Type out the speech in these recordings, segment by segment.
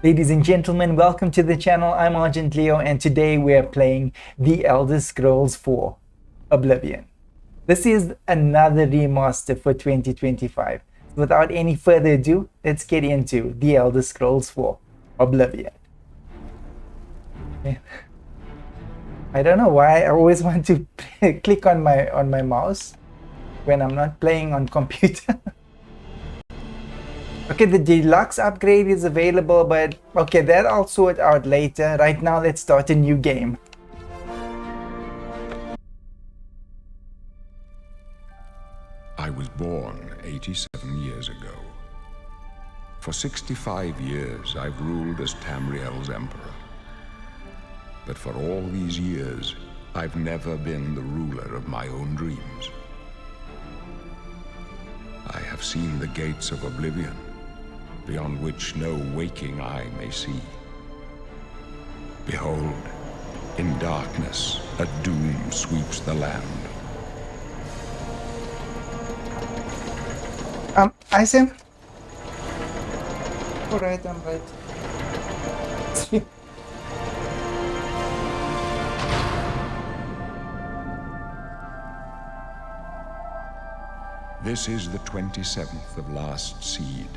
Ladies and gentlemen, welcome to the channel. I'm Argent Leo, and today we are playing The Elder Scrolls 4 Oblivion. This is another remaster for 2025. Without any further ado, let's get into The Elder Scrolls 4 Oblivion. Okay. I don't know why I always want to click on my mouse when I'm not playing on computer. Okay, the deluxe upgrade is available, but okay, that I'll sort out later. Right now, let's start a new game. I was born 87 years ago. For 65 years, I've ruled as Tamriel's emperor. But for all these years, I've never been the ruler of my own dreams. I have seen the gates of Oblivion, beyond which no waking eye may see. Behold, in darkness, a doom sweeps the land. Isam? Alright, I'm right. This is the 27th of last seed,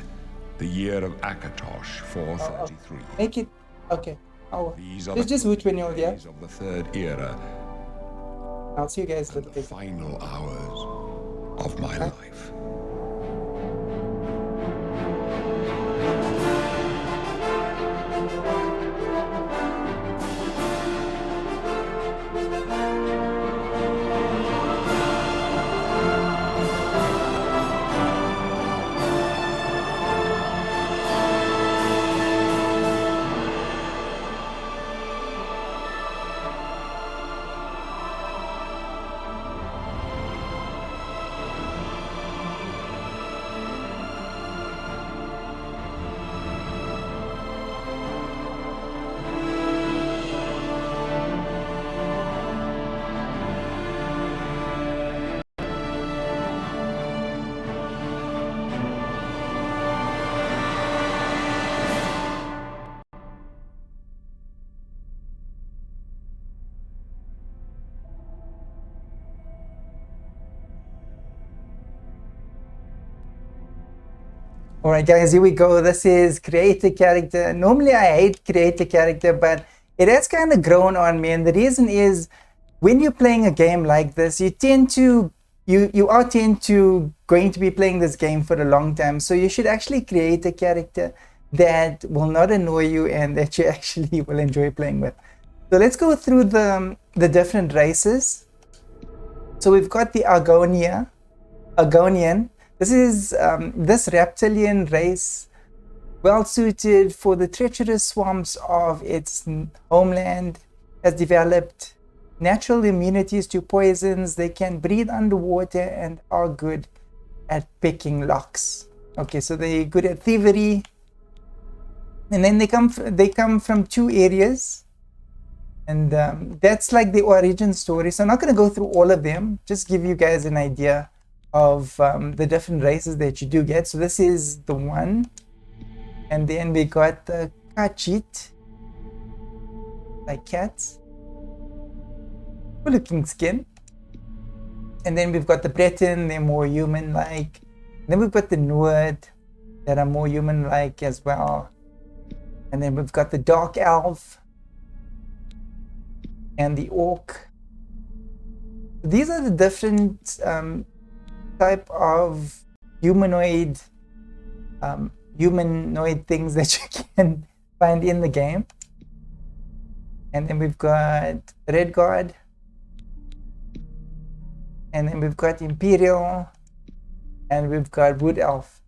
the year of Akatosh 433. Make it okay. These are Let's just wait when you're here. days of the third era, I'll see you guys the later. final hours of my life. Alright guys, here we go. This is create a character. Normally I hate create a character, but it has kind of grown on me, and the reason is when you're playing a game like this, you tend to going to be playing this game for a long time, so you should actually create a character that will not annoy you and that you actually will enjoy playing with. So let's go through the different races. So we've got the Argonian. This is this reptilian race, well suited for the treacherous swamps of its homeland, has developed natural immunities to poisons. They can breathe underwater and are good at picking locks. Okay, so they're good at thievery, and then they come from two areas, and that's like the origin story. So I'm not going to go through all of them, just give you guys an idea of the different races that you do get. So this is the one, and then we got the Kachit, like cats, good looking skin, and then we've got the Breton, they're more human like. Then we've got the Nord that are more human like as well, and then we've got the Dark Elf and the Orc. These are the different type of humanoid things that you can find in the game. And then we've got Red Guard, and then we've got Imperial, and we've got Wood Elf.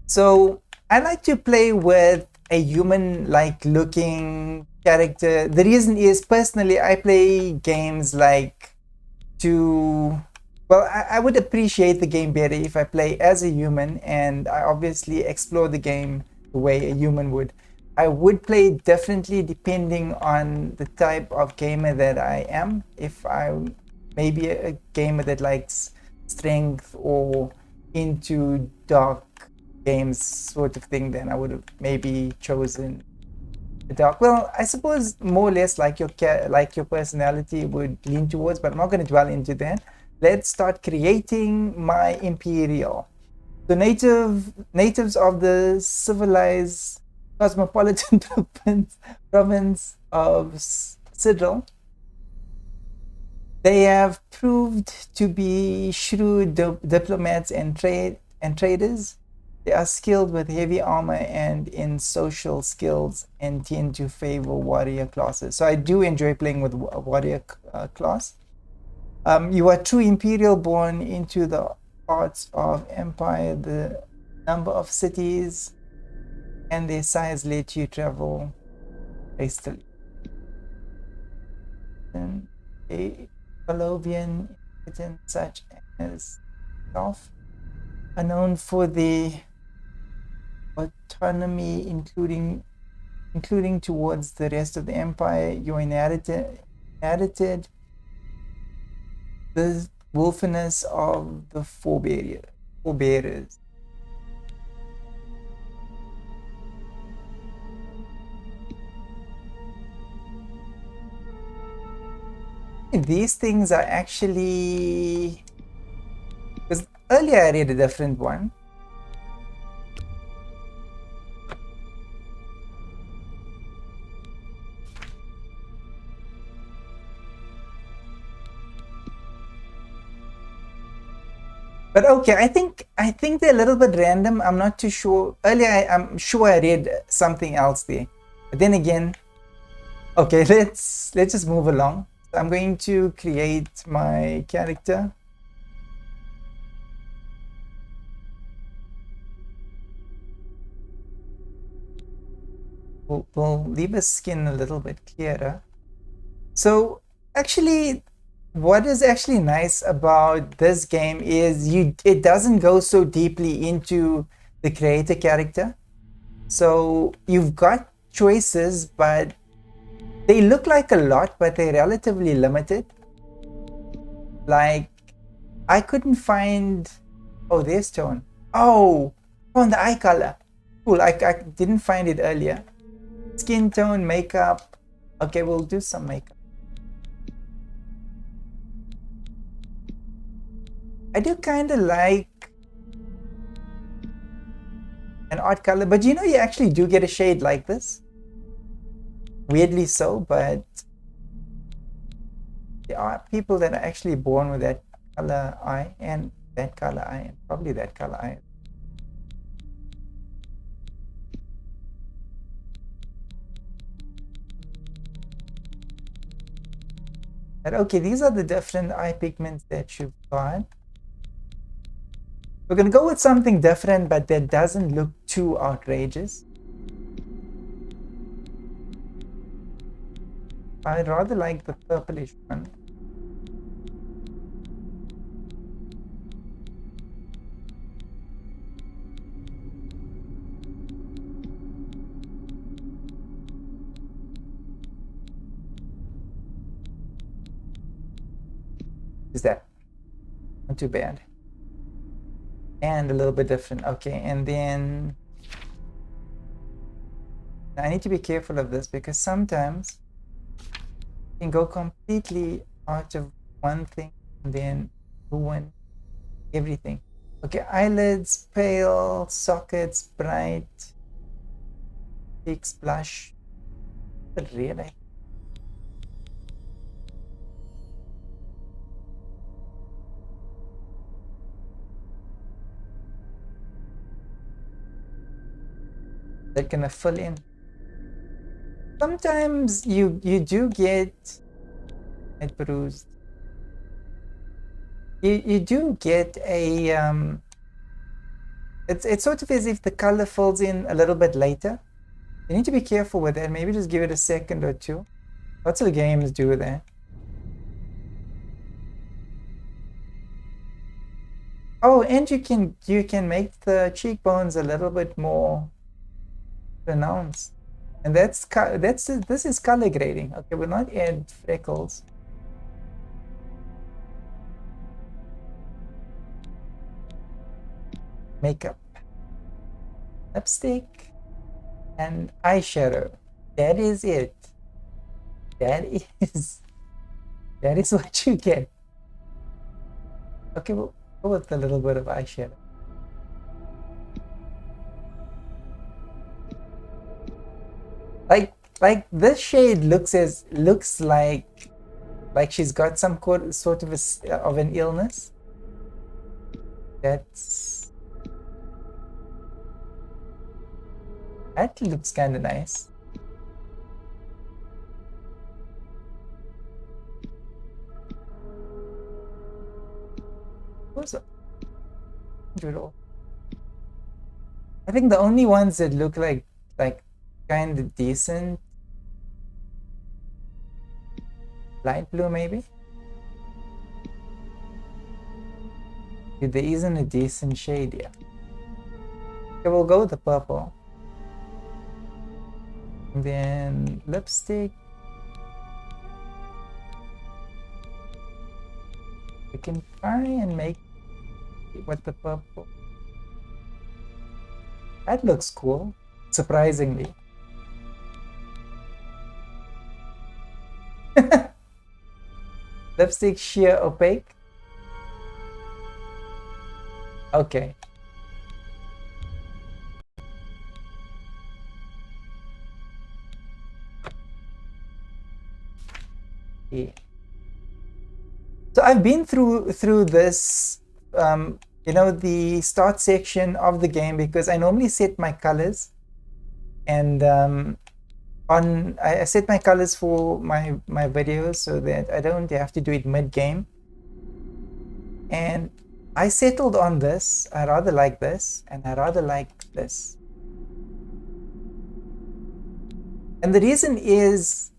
So I like to play with a human like looking character. The reason is, personally, I play games like I would appreciate the game better if I play as a human, and I obviously explore the game the way a human would. I would play differently depending on the type of gamer that I am. If I'm maybe a gamer that likes strength or into dark games sort of thing, then I would have maybe chosen a dark. Well, I suppose more or less like your personality would lean towards, but I'm not going to dwell into that. Let's start creating my Imperial. The natives of the civilized cosmopolitan province of Sidril. They have proved to be shrewd diplomats and traders. They are skilled with heavy armor and in social skills and tend to favor warrior classes. So I do enjoy playing with a warrior class. You are true Imperial, born into the parts of empire. The number of cities and their size let you travel hastily. And Oblivion such as self are known for the autonomy, including towards the rest of the empire. You inherited the wolfiness of the forebearers. These things are actually, because earlier I read a different one. But okay, I think they're a little bit random. I'm not too sure. Earlier, I'm sure I read something else there. But then again, okay, let's just move along. So I'm going to create my character. We'll leave his skin a little bit clearer. So actually, what is actually nice about this game is it doesn't go so deeply into the creator character. So you've got choices, but they look like a lot, but they're relatively limited. Like, I couldn't find... Oh, there's tone. Oh, on the eye color. Cool, I didn't find it earlier. Skin tone, makeup. Okay, we'll do some makeup. I do kind of like an odd color, but you know, you actually do get a shade like this. Weirdly so, but there are people that are actually born with that color eye and that color eye and probably that color eye. But okay, these are the different eye pigments that you've got. We're going to go with something different, but that doesn't look too outrageous. I'd rather like the purplish one. Is that not too bad? And a little bit different. Okay, and then I need to be careful of this because sometimes you can go completely out of one thing and then ruin everything. Okay, eyelids, pale, sockets, bright, cheeks, blush. But really? That gonna fill in. Sometimes you do get it bruised. You do get a it's sort of as if the color fills in a little bit later. You need to be careful with that. Maybe just give it a second or two. Lots of games do that. Oh, and you can make the cheekbones a little bit more pronounced, and this is color grading. Okay, we'll not add freckles. Makeup. lipstick, and eyeshadow. That is it. That is what you get. Okay, we'll go with a little bit of eyeshadow. Like this shade looks like she's got some sort of an illness. That looks kind of nice. I think the only ones that look like kind of decent, light blue maybe. There isn't a decent shade yet. Okay, we'll go with the purple. And then lipstick. We can try and make it with the purple. That looks cool, surprisingly. Lipstick sheer opaque. Okay. Yeah. So I've been through this, you know, the start section of the game, because I normally set my colors, and I set my colors for my videos so that I don't have to do it mid-game. And I settled on this. I rather like this, and I rather like this. And the reason is,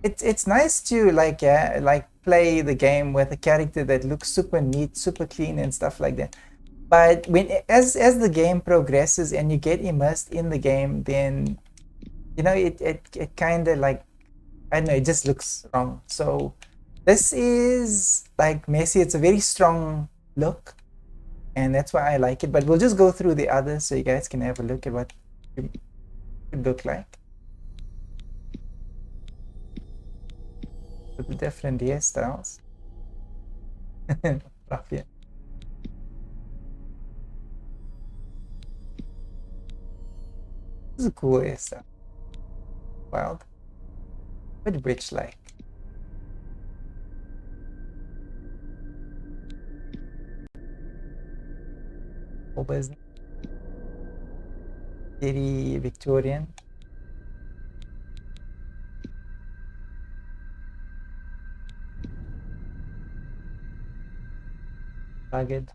it's nice to like play the game with a character that looks super neat, super clean, and stuff like that. But as the game progresses and you get immersed in the game, then you know it kind of like, I don't know, it just looks wrong. So this is like messy. It's a very strong look, and that's why I like it. But we'll just go through the others so you guys can have a look at what it could look like. The different hairstyles. Ruffian. This is a cool hairstyle. Wild. But witch like. Whole business. Very Victorian. Rugged.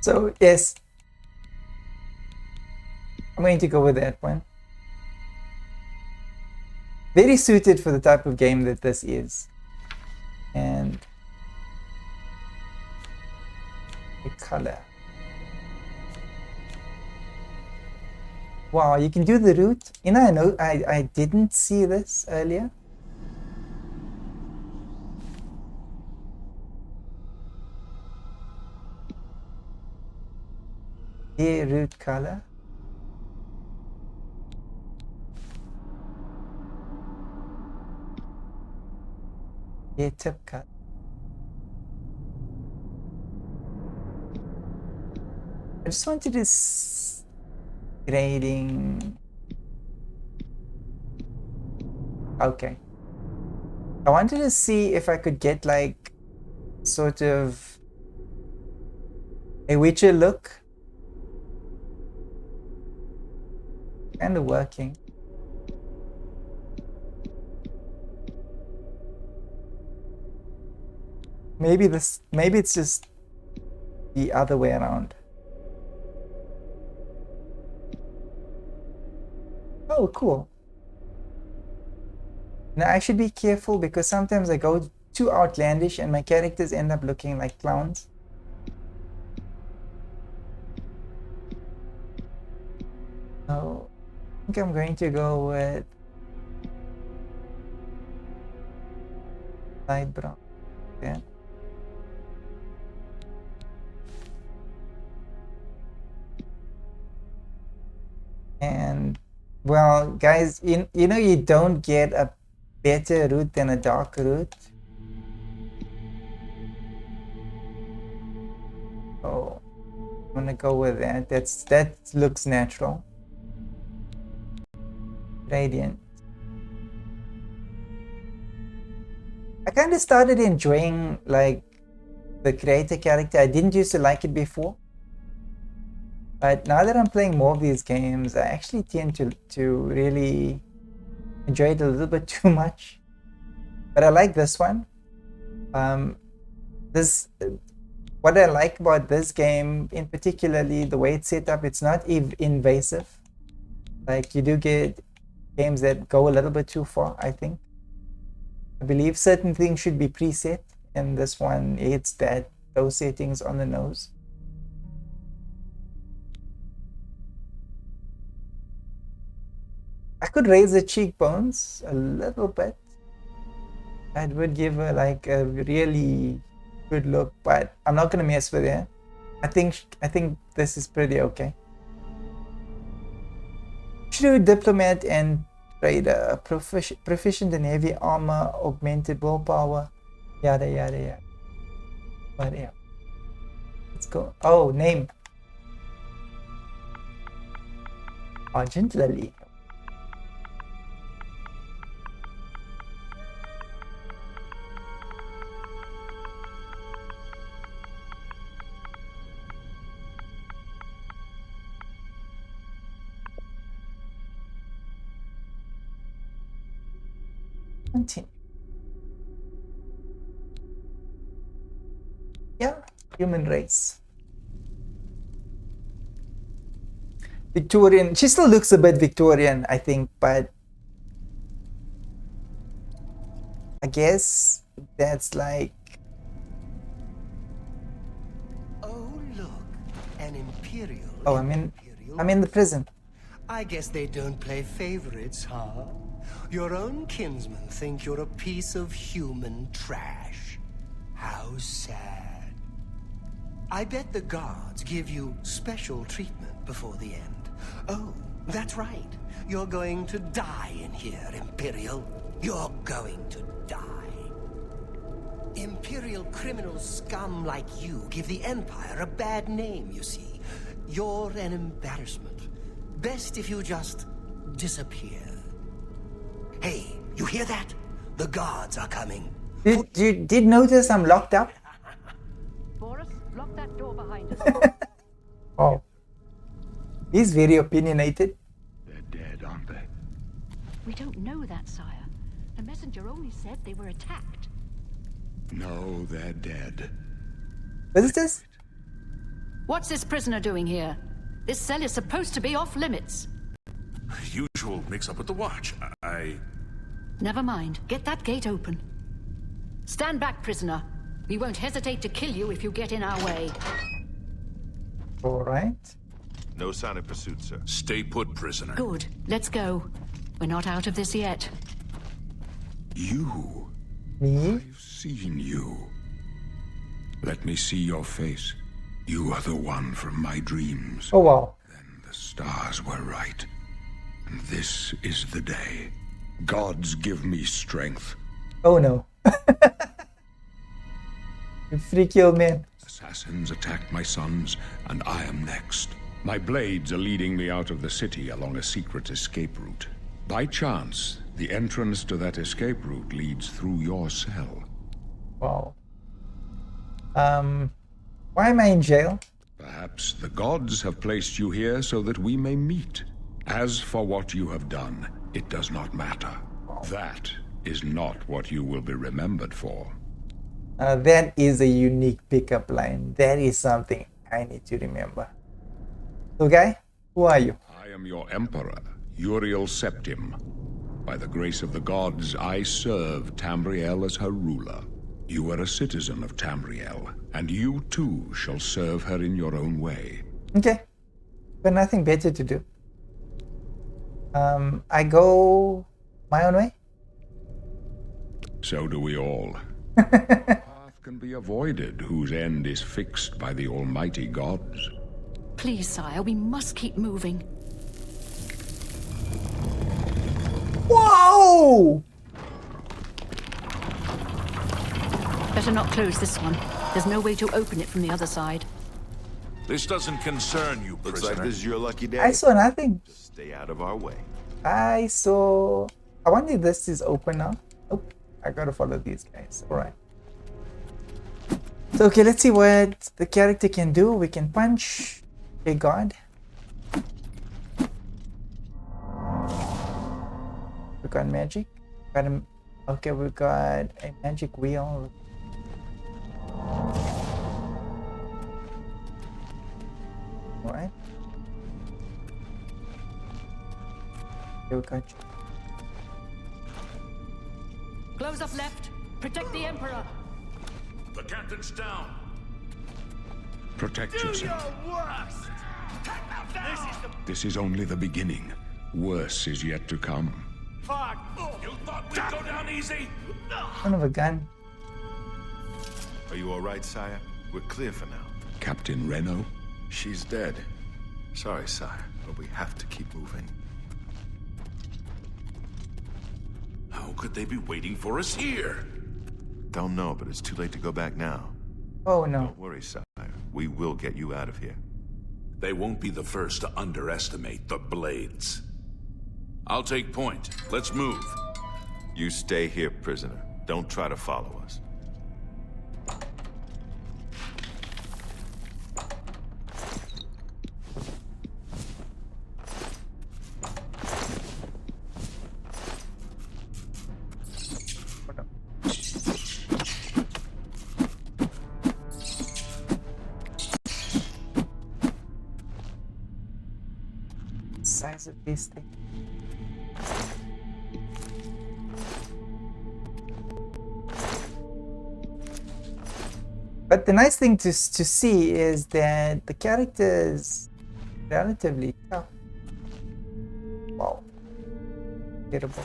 So yes, I'm going to go with that one. Very suited for the type of game that this is. And the color. Wow, you can do the root. You know, I didn't see this earlier. A root color. A tip cut. I just wanted to grading. Okay. I wanted to see if I could get like sort of a Witcher look. kind of working. Maybe it's just the other way around. Oh, cool. Now I should be careful because sometimes I go too outlandish and my characters end up looking like clowns. So I think I'm going to go with light brown. Yeah. And well, guys, you know you don't get a better route than a dark route. So I'm gonna go with that. That looks natural. Radiant. I kind of started enjoying like the creator character. I didn't used to like it before. But now that I'm playing more of these games, I actually tend to really enjoy it a little bit too much. But I like this one. What I like about this game, in particularly the way it's set up, it's not invasive. Like you do get games that go a little bit too far, I think. I believe certain things should be preset, and this one hits those settings on the nose. I could raise the cheekbones a little bit. That would give her like a really good look, but I'm not gonna mess with it. I think this is pretty okay. True diplomat and trader, proficient in heavy armor, augmented willpower, yada yada yada. But yeah, let's go. Oh, name. Argent Lily. Continue. Yeah, human race. Victorian. She still looks a bit Victorian, I think, but I guess that's like. Oh, look, an imperial. Oh, I'm in the prison. I guess they don't play favorites, huh? Your own kinsmen think you're a piece of human trash. How sad. I bet the guards give you special treatment before the end. Oh, that's right. You're going to die in here, Imperial. You're going to die. Imperial criminal scum like you give the Empire a bad name, you see. You're an embarrassment. Best if you just disappear. Hey, you hear that? The guards are coming. Did notice I'm locked up? Boris, lock that door behind us. Oh. He's very opinionated. They're dead, aren't they? We don't know that, sire. The messenger only said they were attacked. No, they're dead. What is this? What's this prisoner doing here? This cell is supposed to be off limits. Usual mix-up with the watch. Never mind. Get that gate open. Stand back, prisoner. We won't hesitate to kill you if you get in our way. All right. No sign of pursuit, sir. Stay put, prisoner. Good. Let's go. We're not out of this yet. You? Me? I've seen you. Let me see your face. You are the one from my dreams. Oh, wow. Then the stars were right. And this is the day. Gods give me strength. Oh, no. You freaky old man. Assassins attacked my sons, and I am next. My blades are leading me out of the city along a secret escape route. By chance, the entrance to that escape route leads through your cell. Wow. Why am I in jail? Perhaps the gods have placed you here so that we may meet As for what you have done, it does not matter. That is not what you will be remembered for. That is a unique pickup line. That is something I need to remember. So, guy, who are you? I am your emperor, Uriel Septim. By the grace of the gods, I serve Tamriel as her ruler. You are a citizen of Tamriel, and you too shall serve her in your own way. Okay, but nothing better to do. I go my own way. So do we all. Path can be avoided whose end is fixed by the almighty gods. Please, sire, we must keep moving. Whoa! Better not close this one. There's no way to open it from the other side. This doesn't concern you, Looks prisoner. like this is your lucky day. I saw nothing. Just stay out of our way. I wonder if this is open now. Oh, I gotta follow these guys. Alright. So, okay, let's see what the character can do. We can punch. Okay, God. We got magic. Okay, we got a magic wheel. Alright. Okay, we got you. Close up left. Protect the Emperor. The captain's down. Protect yourself. This is only the beginning. Worse is yet to come. You thought we'd go down easy? Son of a gun. Are you all right, sire? We're clear for now. Captain Reno? She's dead. Sorry, sire, but we have to keep moving. How could they be waiting for us here? Don't know, but it's too late to go back now. Oh no. Don't worry, sire. We will get you out of here. They won't be the first to underestimate the Blades. I'll take point. Let's move. You stay here, prisoner. Don't try to follow us. Size of this thing. But the nice thing to see is that the character is relatively tough. Wow. Terrible.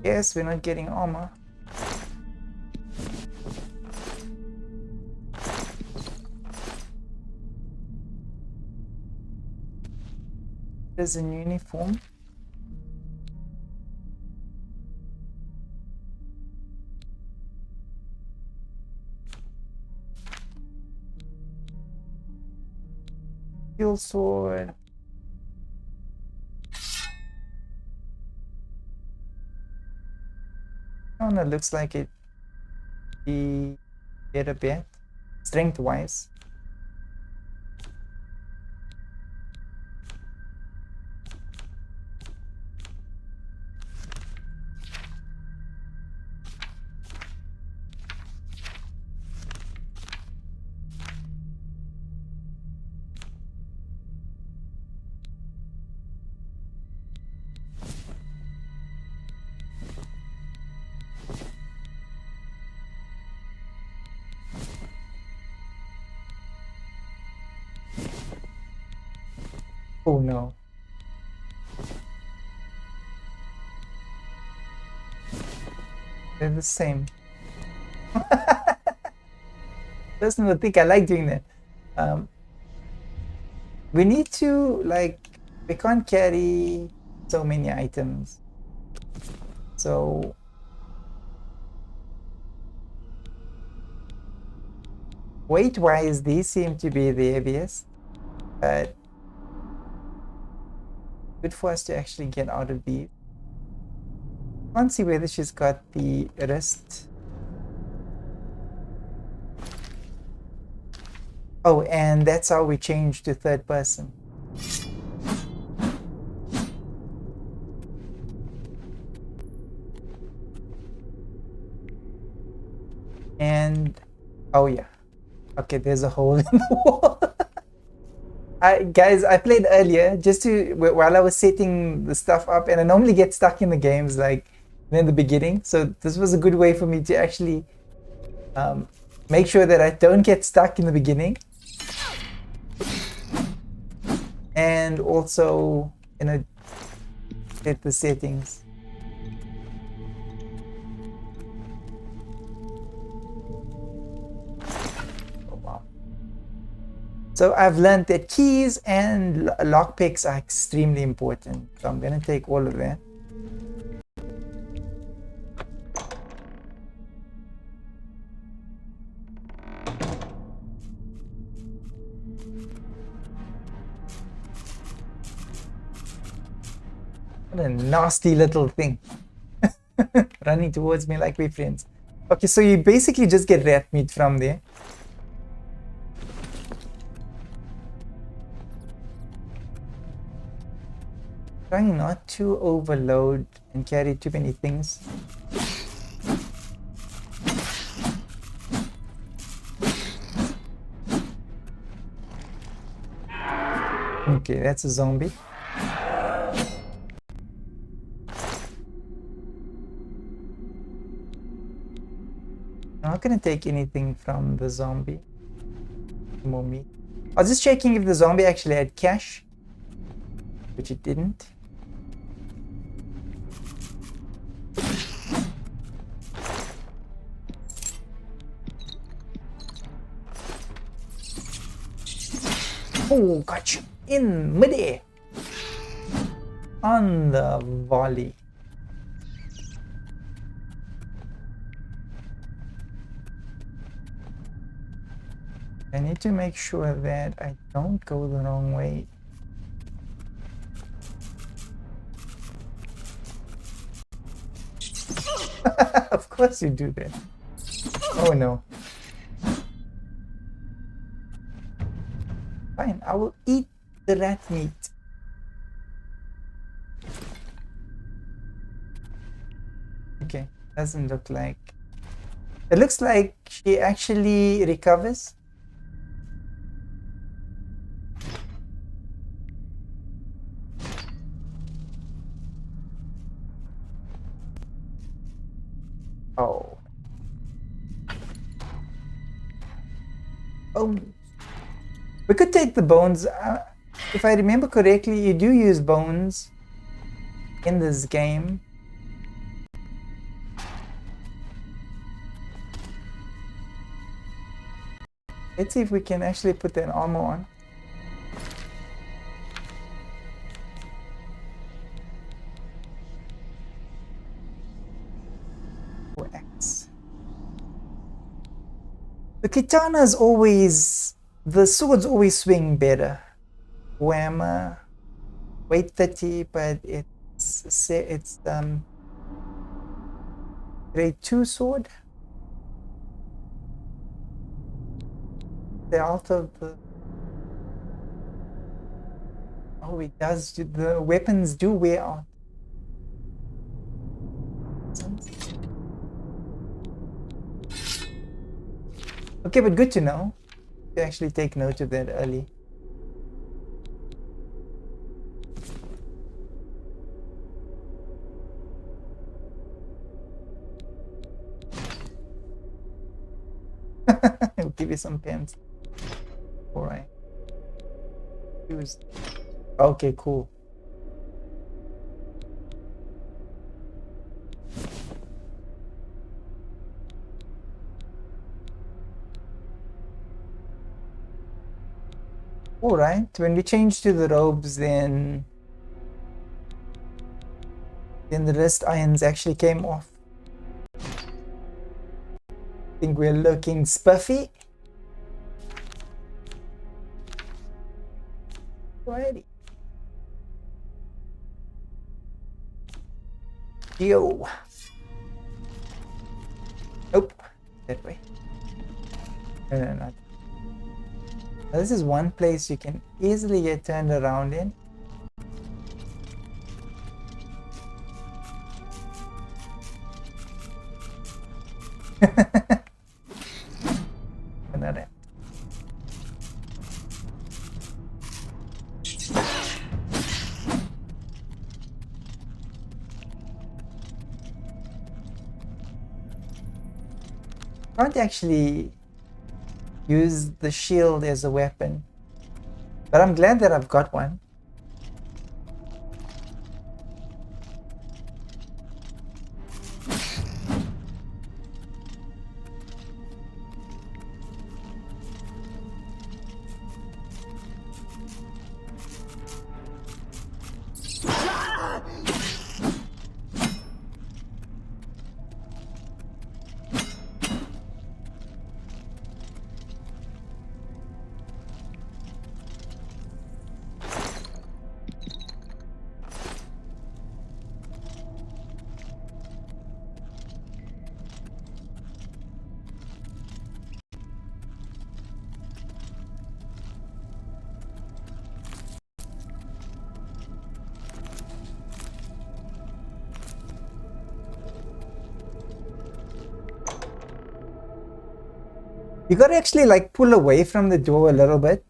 Yes, we're not getting armor. There's an uniform. Steel sword. Oh no, looks like it be better bet. Strength wise. Oh no. They're the same. Doesn't even think I like doing that. We need to, like, we can't carry so many items. So weight wise, these seem to be the heaviest, but good for us to actually get out of these. Can't see whether she's got the wrist Oh, and that's how we change to third person. And oh yeah, okay, there's a hole in the wall. Guys, I played earlier just to while I was setting the stuff up, and I normally get stuck in the games like in the beginning. So this was a good way for me to actually make sure that I don't get stuck in the beginning, and also set the settings. So I've learned that keys and lockpicks are extremely important. So I'm going to take all of that. What a nasty little thing. Running towards me like we're friends. Okay, so you basically just get rat meat from there. Trying not to overload and carry too many things. Okay, that's a zombie. I'm not gonna take anything from the zombie. More meat. I was just checking if the zombie actually had cash, which it didn't. Oh, got you in midair on the volley. I need to make sure that I don't go the wrong way. Of course you do that. Oh no. Fine, I will eat the rat meat. Okay, doesn't look like... It looks like she actually recovers. Oh. Oh. We could take the bones. If I remember correctly, you do use bones in this game. Let's see if we can actually put that armor on. Axe. The katana is always... The swords always swing better. Whammer, weight 30, but it's grade 2 sword. The alt of the... Oh, it does. The weapons do wear out. Okay, but good to know. To actually take note of that early. I'll give you some pens. Alright. Okay, cool. Alright, when we change to the robes, then the wrist irons actually came off. I think we're looking spiffy. Alrighty. Yo. Nope. That way. No, not. Now, this is one place you can easily get turned around in. Another. Can't actually use the shield as a weapon, but I'm glad that I've got one. You gotta actually like pull away from the door a little bit,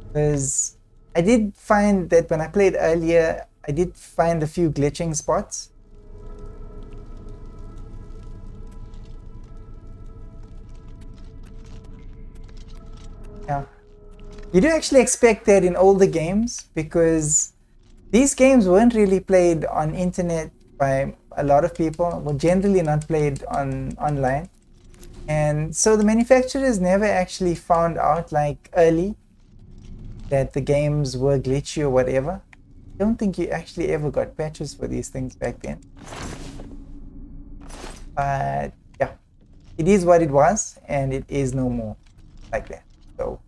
because I did find that when I played earlier, I did find a few glitching spots. Yeah, you do actually expect that in older games, because these games weren't really played on internet by a lot of people, were generally not played on online. And so the manufacturers never actually found out like early that the games were glitchy or whatever. I don't think you actually ever got patches for these things back then. But yeah, it is what it was, and it is no more like that. So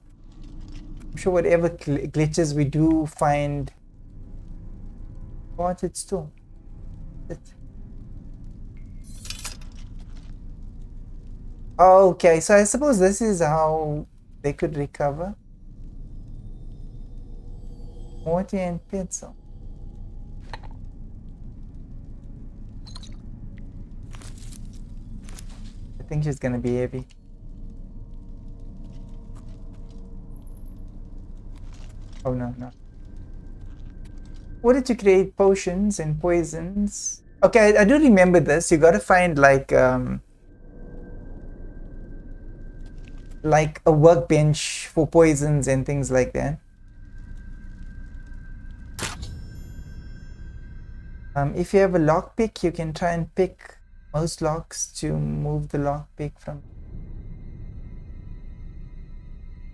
I'm sure whatever glitches we do find, what it's still. Okay, so I suppose this is how they could recover. Morty and pencil. I think she's gonna be heavy. Oh no, no. What did you create? Potions and poisons. Okay, I do remember this. You gotta find like a workbench for poisons and things like that. If you have a lockpick, you can try and pick most locks to move the lockpick from.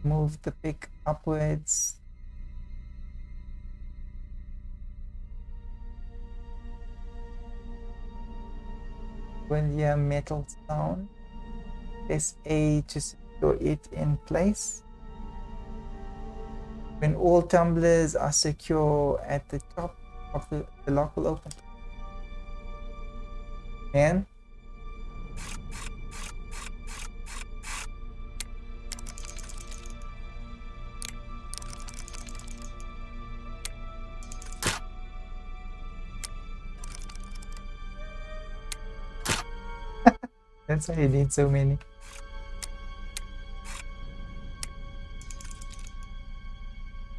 Move the pick upwards. When you have metal sound, press A to secure it in place. When all tumblers are secure at the top of the lock will open. Man. That's why you need so many.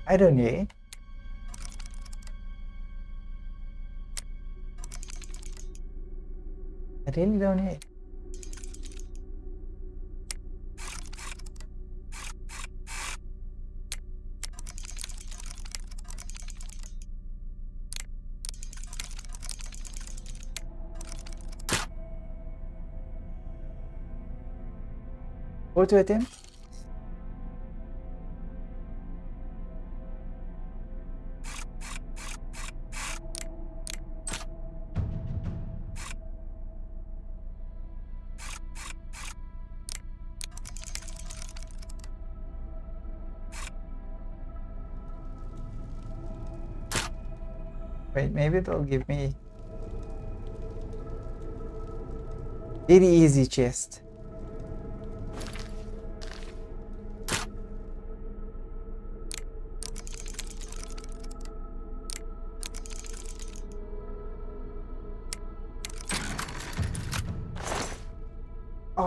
I don't need. I really don't need. Go to attempt. Wait, maybe it'll give me very easy chest.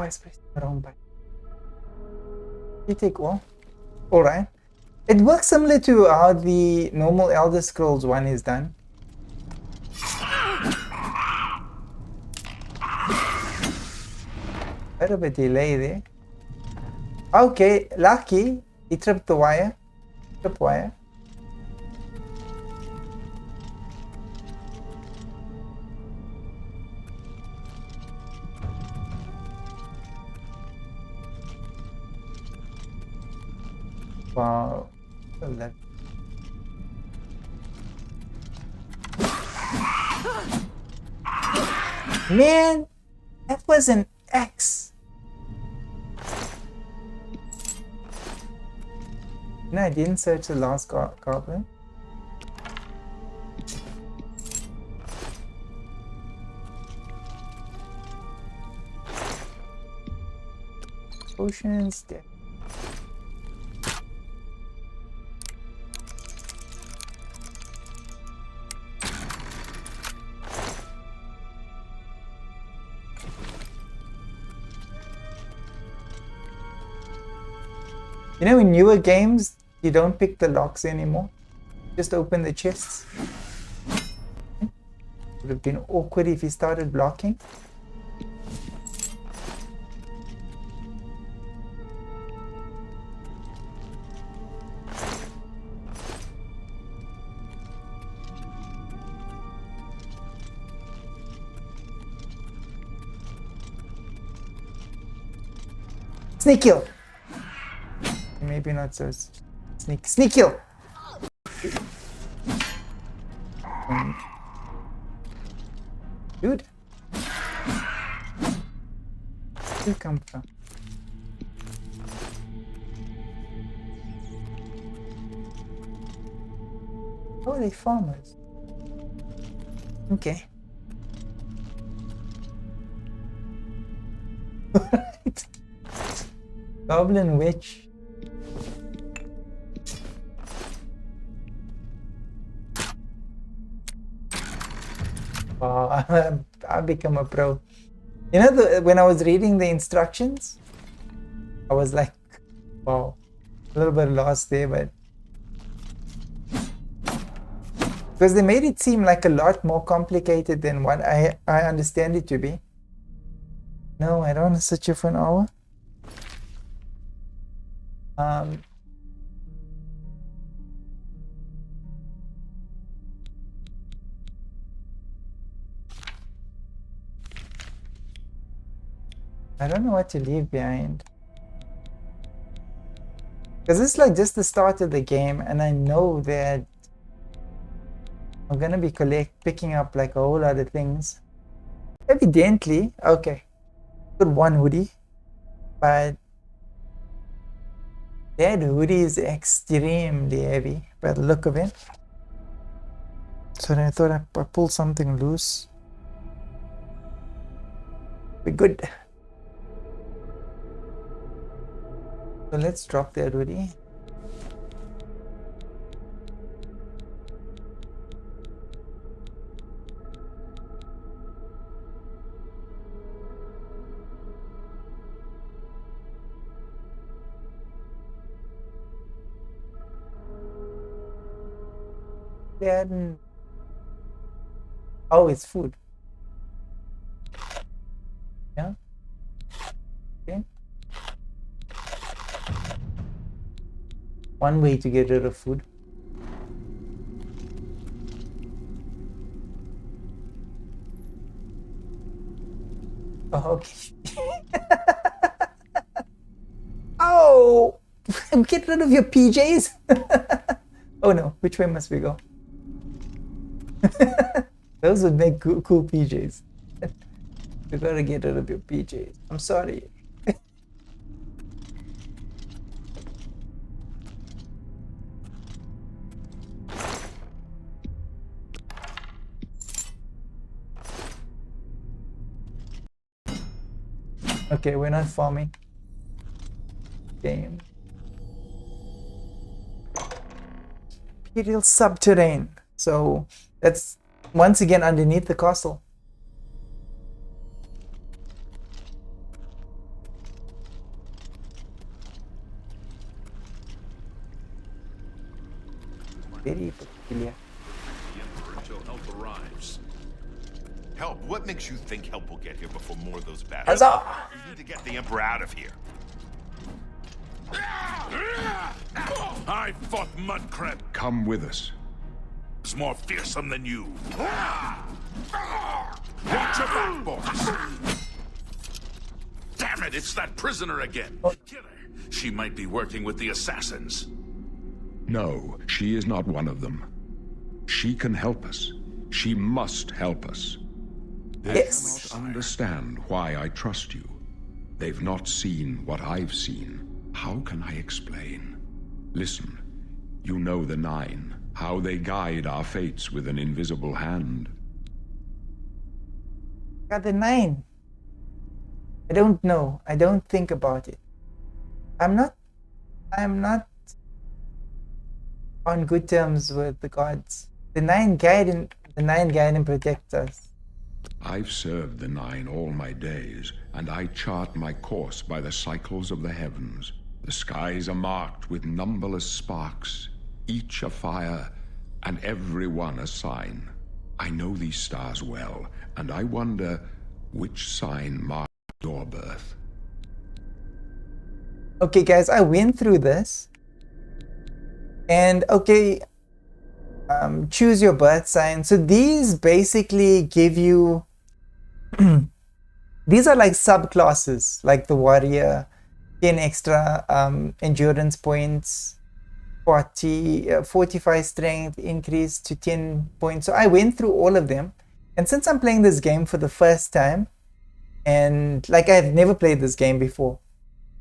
I pressed the wrong button. You take all. Alright. It works similar to how the normal Elder Scrolls 1 is done. Bit of a delay there. Okay, lucky. He tripped the wire. Trip wire. Wow. Man, that was an X. No, I didn't search the last goblin. Potions, death. You know, in newer games, you don't pick the locks anymore. Just open the chests. It would have been awkward if he started blocking. Sneak kill! Maybe not so sneak kill. Dude, where you come from? Oh, are they farmers? Okay. Right. Goblin witch. I've become a pro. You know, when I was reading the instructions, I was like, wow, a little bit lost there, but because they made it seem like a lot more complicated than what I understand it to be. No, I don't want to sit here for an hour. I don't know what to leave behind. Because it's like just the start of the game, and I know that I'm gonna be picking up like a whole lot of things. Evidently, okay. Put one hoodie, but that hoodie is extremely heavy by the look of it. So then I thought I pulled something loose. We're good. So let's drop that hoodie. Then, oh, it's food. Yeah. Okay. One way to get rid of food. Oh, okay. Oh, get rid of your PJs. Oh no, which way must we go? Those would make cool PJs. You gotta get rid of your PJs. I'm sorry. Okay, we're not farming. Game. Imperial subterrane. So that's once again underneath the castle. Very peculiar. The Emperor until help arrives. Help? What makes you think help will get here before more of those battles? Huzzah! We need to get the Emperor out of here. I fought Mudcrab. Come with us. Is more fearsome than you. Watch your back, boys. Damn it, it's that prisoner again. Kill her. She might be working with the assassins. No, she is not one of them. She can help us. She must help us. They Yes. cannot understand why I trust you. They've not seen what I've seen. How can I explain? Listen, you know the Nine, how they guide our fates with an invisible hand. Got the 9. I don't know. I don't think about it. I'm not on good terms with the gods. The nine guide and protect us. I've served the Nine all my days, and I chart my course by the cycles of the heavens. The skies are marked with numberless sparks, each a fire, and every one a sign. I know these stars well, and I wonder which sign marked your birth. Okay, guys, I went through this. And okay, choose your birth sign. So these basically give you these are like subclasses, like the warrior, 10 extra endurance points, 45 strength increase to 10 points. So I went through all of them, and since I'm playing this game for the first time, and like I've never played this game before,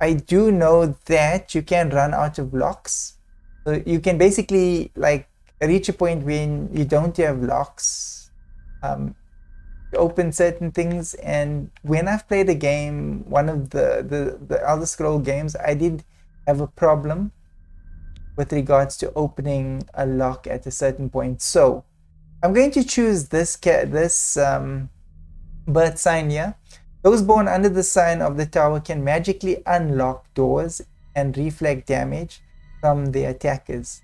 I do know that you can run out of locks. So you can basically like reach a point when you don't have locks to open certain things. And when I've played a game, one of the Elder Scroll games, I did have a problem with regards to opening a lock at a certain point. So I'm going to choose this birth sign here. Those born under the sign of the tower can magically unlock doors and reflect damage from the attackers.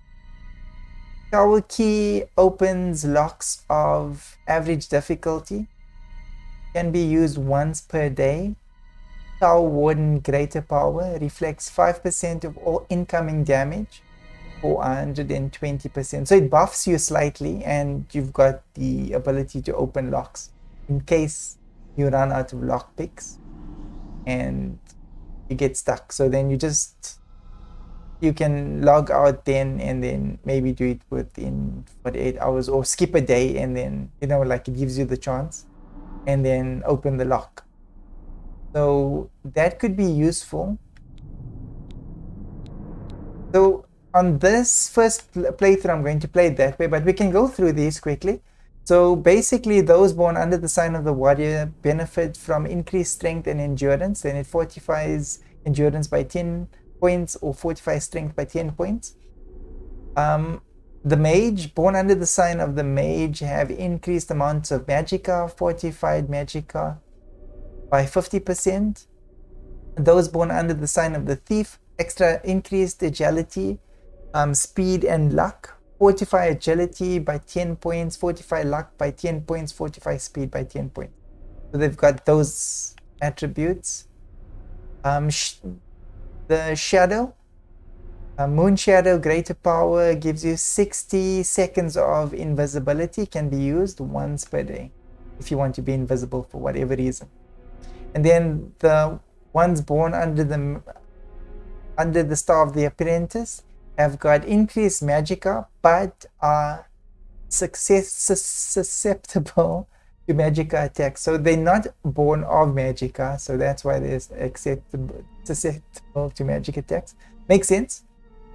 Tower key opens locks of average difficulty. Can be used once per day. Tower Warden Greater Power reflects 5% of all incoming damage for 120%. So it buffs you slightly, and you've got the ability to open locks in case you run out of lock picks and you get stuck. So then you can log out then, and then maybe do it within 48 hours, or skip a day, and then, you know, like it gives you the chance, and then open the lock. So that could be useful. So on this first playthrough, I'm going to play it that way, but we can go through these quickly. So basically, those born under the sign of the warrior benefit from increased strength and endurance, and it fortifies endurance by 10 points or fortifies strength by 10 points. The mage, born under the sign of the mage, have increased amounts of magicka, fortified magicka by 50%. Those born under the sign of the thief, extra increased agility, speed and luck. Fortify agility by 10 points, fortify luck by 10 points, fortify speed by 10 points. So they've got those attributes. The shadow, moon shadow, greater power, gives you 60 seconds of invisibility. Can be used once per day if you want to be invisible for whatever reason. And then the ones born under the star of the apprentice have got increased magicka, but are susceptible to magicka attacks. So they're not born of magicka, so that's why they're susceptible to magic attacks. Makes sense,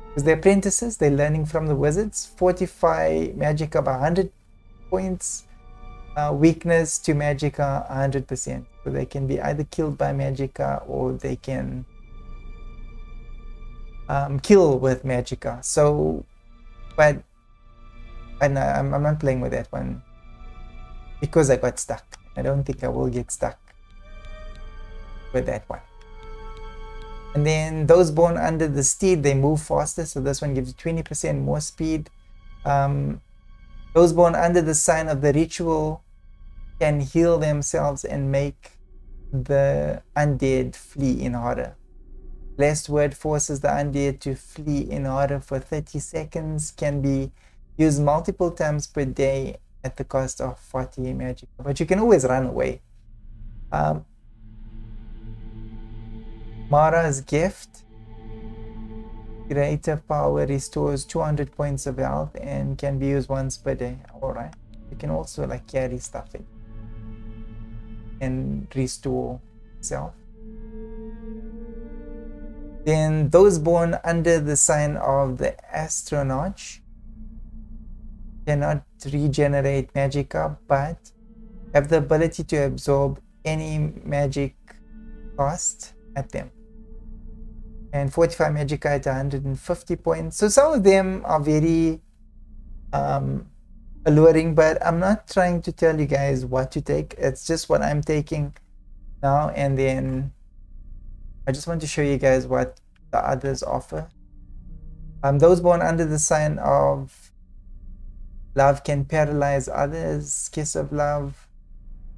because they're apprentices, they're learning from the wizards. Fortify magicka by 100 points, weakness to magicka 100%. So they can be either killed by magicka, or they can kill with magicka. So, but I'm not playing with that one because I got stuck. I don't think I will get stuck with that one. And then those born under the steed, they move faster. So this one gives you 20% more speed. Those born under the sign of the ritual can heal themselves and make the undead flee in horror. Blessed word forces the undead to flee in order for 30 seconds, can be used multiple times per day at the cost of 40 magic. But you can always run away. Mara's gift. Greater power restores 200 points of health and can be used once per day. Alright. You can also like carry stuff in and restore itself. Then those born under the sign of the astronaut cannot regenerate magicka, but have the ability to absorb any magic cost at them. And 45 magicka at 150 points. So some of them are very alluring, but I'm not trying to tell you guys what to take. It's just what I'm taking now, and then I just want to show you guys what the others offer. Those born under the sign of love can paralyze others. Kiss of love.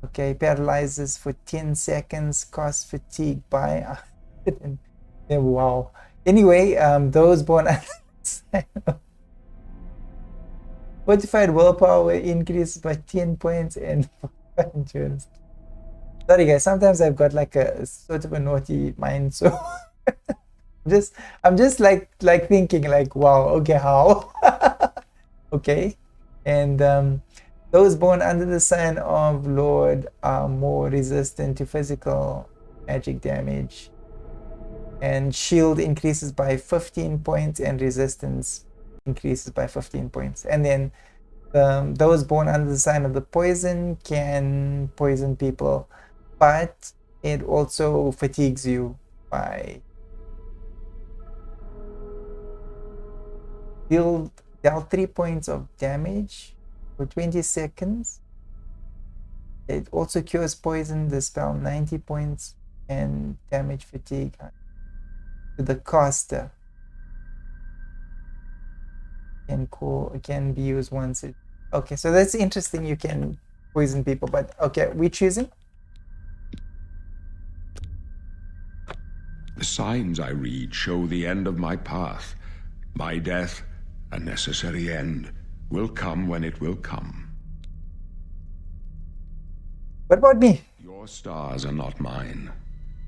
Okay, paralyzes for 10 seconds. Cost fatigue by... wow. Anyway, those born under the sign of fortified willpower increased by 10 points and endurance. Sorry guys, sometimes I've got like a sort of a naughty mind, so I'm just like thinking like, wow, okay, how? Okay. And those born under the sign of Lord are more resistant to physical magic damage, and shield increases by 15 points and resistance increases by 15 points. And then those born under the sign of the poison can poison people, but it also fatigues you by dealt 3 points of damage for 20 seconds. It also cures poison, the spell 90 points and damage fatigue to the caster. Can be used once. Okay, so that's interesting. You can poison people, but okay, we choosing. The signs I read show the end of my path. My death, a necessary end, will come when it will come. What about me? Your stars are not mine.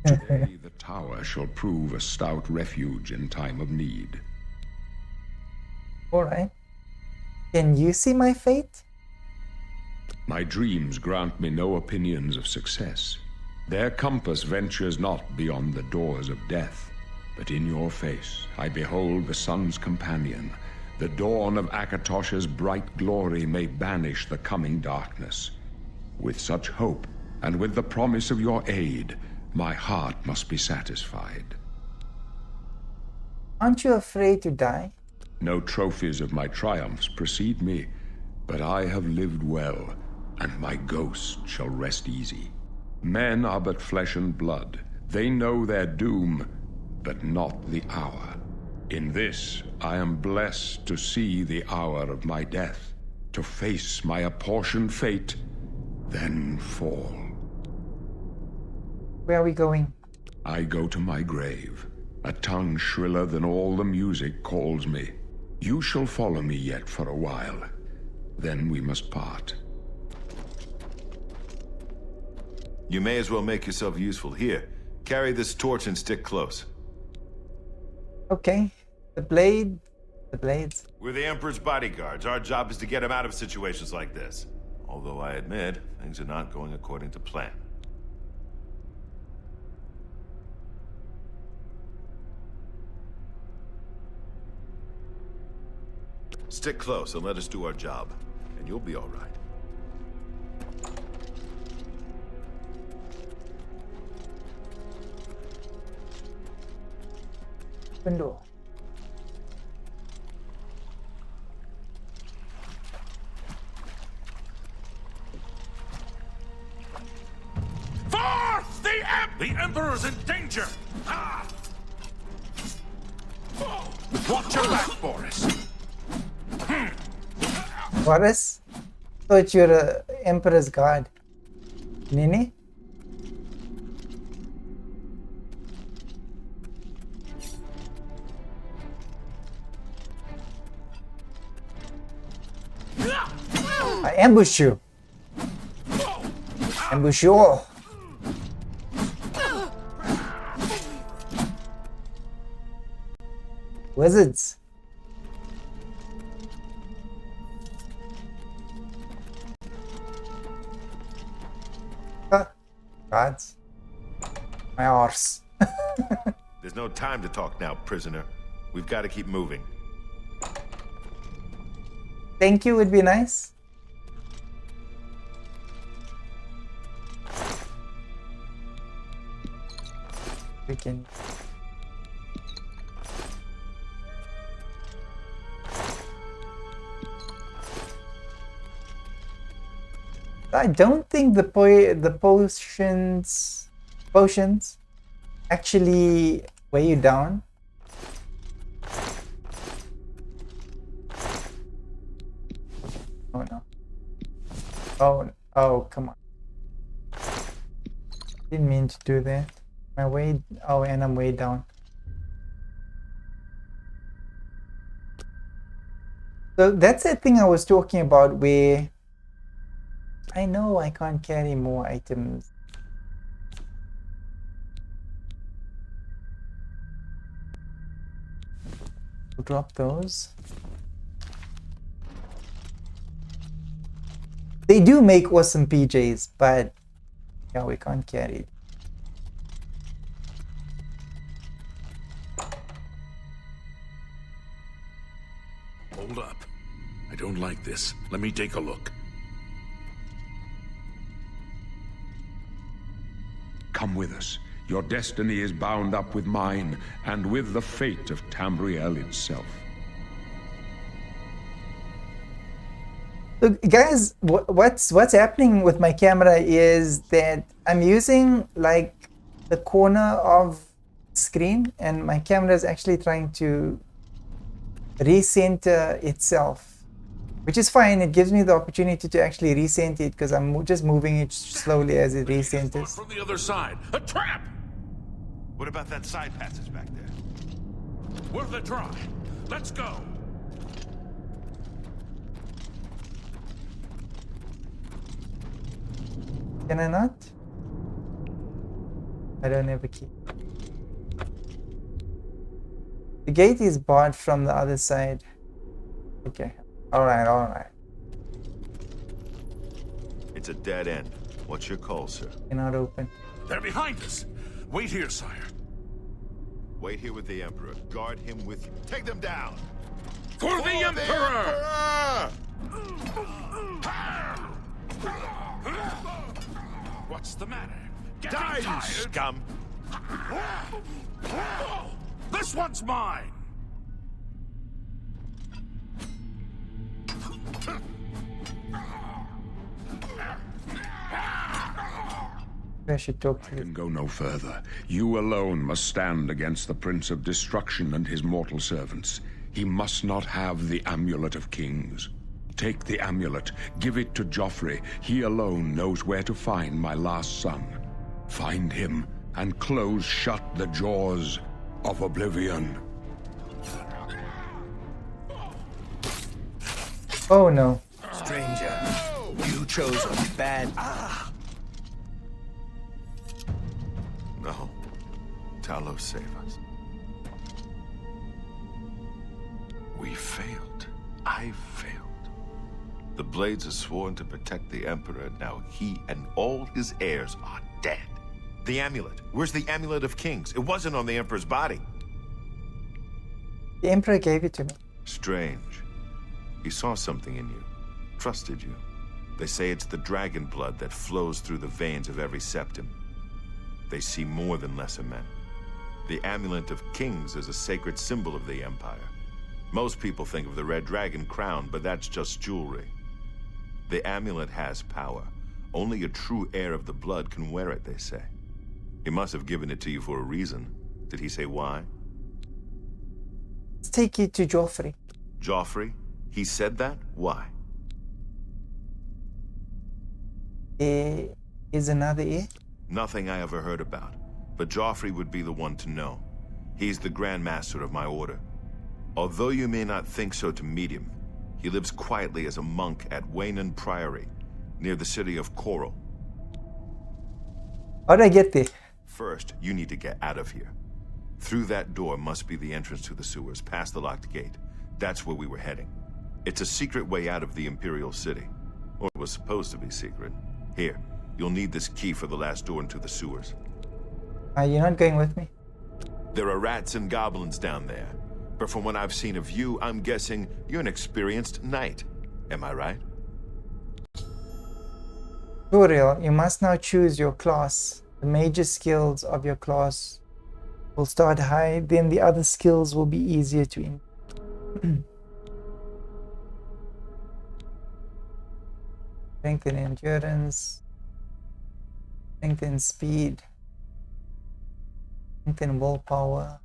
Today the tower shall prove a stout refuge in time of need. Alright. Can you see my fate? My dreams grant me no opinions of success. Their compass ventures not beyond the doors of death. But in your face I behold the sun's companion. The dawn of Akatosh's bright glory may banish the coming darkness. With such hope, and with the promise of your aid, my heart must be satisfied. Aren't you afraid to die? No trophies of my triumphs precede me, but I have lived well, and my ghost shall rest easy. Men are but flesh and blood. They know their doom, but not the hour. In this, I am blessed to see the hour of my death, to face my apportioned fate, then fall. Where are we going? I go to my grave. A tongue shriller than all the music calls me. You shall follow me yet for a while. Then we must part. You may as well make yourself useful. Here, carry this torch and stick close. Okay. The blades. We're the Emperor's bodyguards. Our job is to get him out of situations like this. Although I admit, things are not going according to plan. Stick close and let us do our job, and you'll be all right. Window. Forth! The Emperor's in danger! Ah! Watch your back, Boris. Boris? Thought you're a Emperor's guard. Nini? I ambush you. Ambush you all. Wizards. Gods. My arse. There's no time to talk now, prisoner. We've got to keep moving. Thank you would be nice. We can. I don't think the potions actually weigh you down. Oh no. Oh, come on. Didn't mean to do that. My way. Oh, and I'm way down. So that's the thing I was talking about where I know I can't carry more items. We'll drop those. They do make awesome PJs, but yeah, we can't carry it. Hold up. I don't like this. Let me take a look. Come with us. Your destiny is bound up with mine, and with the fate of Tamriel itself. So guys, what's happening with my camera is that I'm using like the corner of screen, and my camera is actually trying to recenter itself, which is fine. It gives me the opportunity to actually recenter it because I'm just moving it slowly as it recenters. From the other side. A trap! What about that side passage back there? Worth a try. Let's go. Can I not? I don't have a key. The gate is barred from the other side. Okay. Alright. It's a dead end. What's your call, sir? Cannot open. They're behind us. Wait here, sire. Wait here with the Emperor. Guard him with you. Take them down! For the Emperor! What's the matter? Getting Die, you tired? scum! This one's mine! I should talk to I you. can go no further. You alone must stand against the Prince of Destruction and his mortal servants. He must not have the Amulet of Kings. Take the amulet, give it to Joffrey. He alone knows where to find my last son. Find him and close shut the jaws of Oblivion. Oh no. Stranger, you chose a bad... No. Talos, save us. We failed. I failed. The Blades are sworn to protect the Emperor. Now he and all his heirs are dead. The amulet. Where's the Amulet of Kings? It wasn't on the Emperor's body. The Emperor gave it to me. Strange. He saw something in you. Trusted you. They say it's the dragon blood that flows through the veins of every septum. They see more than lesser men. The Amulet of Kings is a sacred symbol of the Empire. Most people think of the red dragon crown, but that's just jewelry. The amulet has power. Only a true heir of the blood can wear it, they say. He must have given it to you for a reason. Did he say why? Let's take it to Joffrey. Joffrey? He said that? Why? There is another ear? Nothing I ever heard about, but Joffrey would be the one to know. He's the Grand Master of my order. Although you may not think so to meet him, he lives quietly as a monk at Waynon Priory, near the city of Coral. How do I get there? First, you need to get out of here. Through that door must be the entrance to the sewers, past the locked gate. That's where we were heading. It's a secret way out of the Imperial City. Or it was supposed to be secret. Here, you'll need this key for the last door into the sewers. Are you not going with me? There are rats and goblins down there. But from what I've seen of you, I'm guessing you're an experienced knight. Am I right? Tutorial, you must now choose your class. The major skills of your class will start high, then the other skills will be easier to strength and endurance, strength and speed, strength and willpower.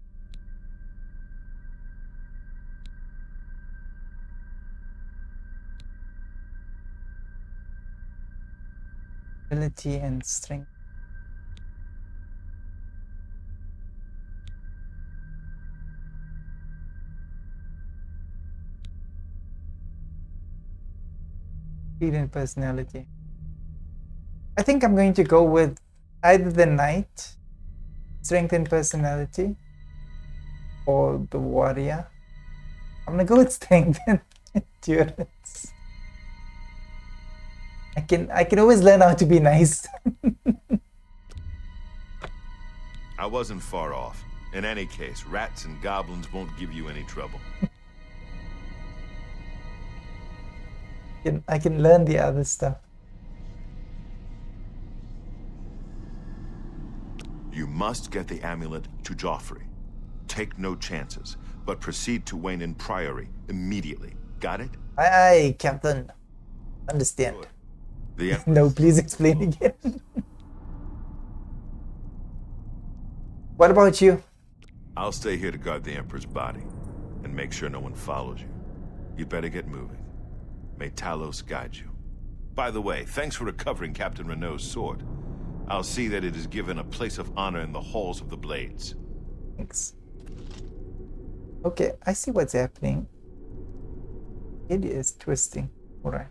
Ability and strength. Speed and personality. I think I'm going to go with either the knight, strength and personality, or the warrior. I'm gonna go with strength and endurance. I can always learn how to be nice. I wasn't far off. In any case, rats and goblins won't give you any trouble. I can learn the other stuff. You must get the amulet to Joffrey. Take no chances, but proceed to Waynon Priory immediately. Got it? Aye, aye, Captain. Understand. The No, please explain again. What about you? I'll stay here to guard the Emperor's body and make sure no one follows you. You better get moving. May Talos guide you. By the way, thanks for recovering Captain Renault's sword. I'll see that it is given a place of honor in the halls of the Blades. Thanks. Okay, I see what's happening. It is twisting. Alright.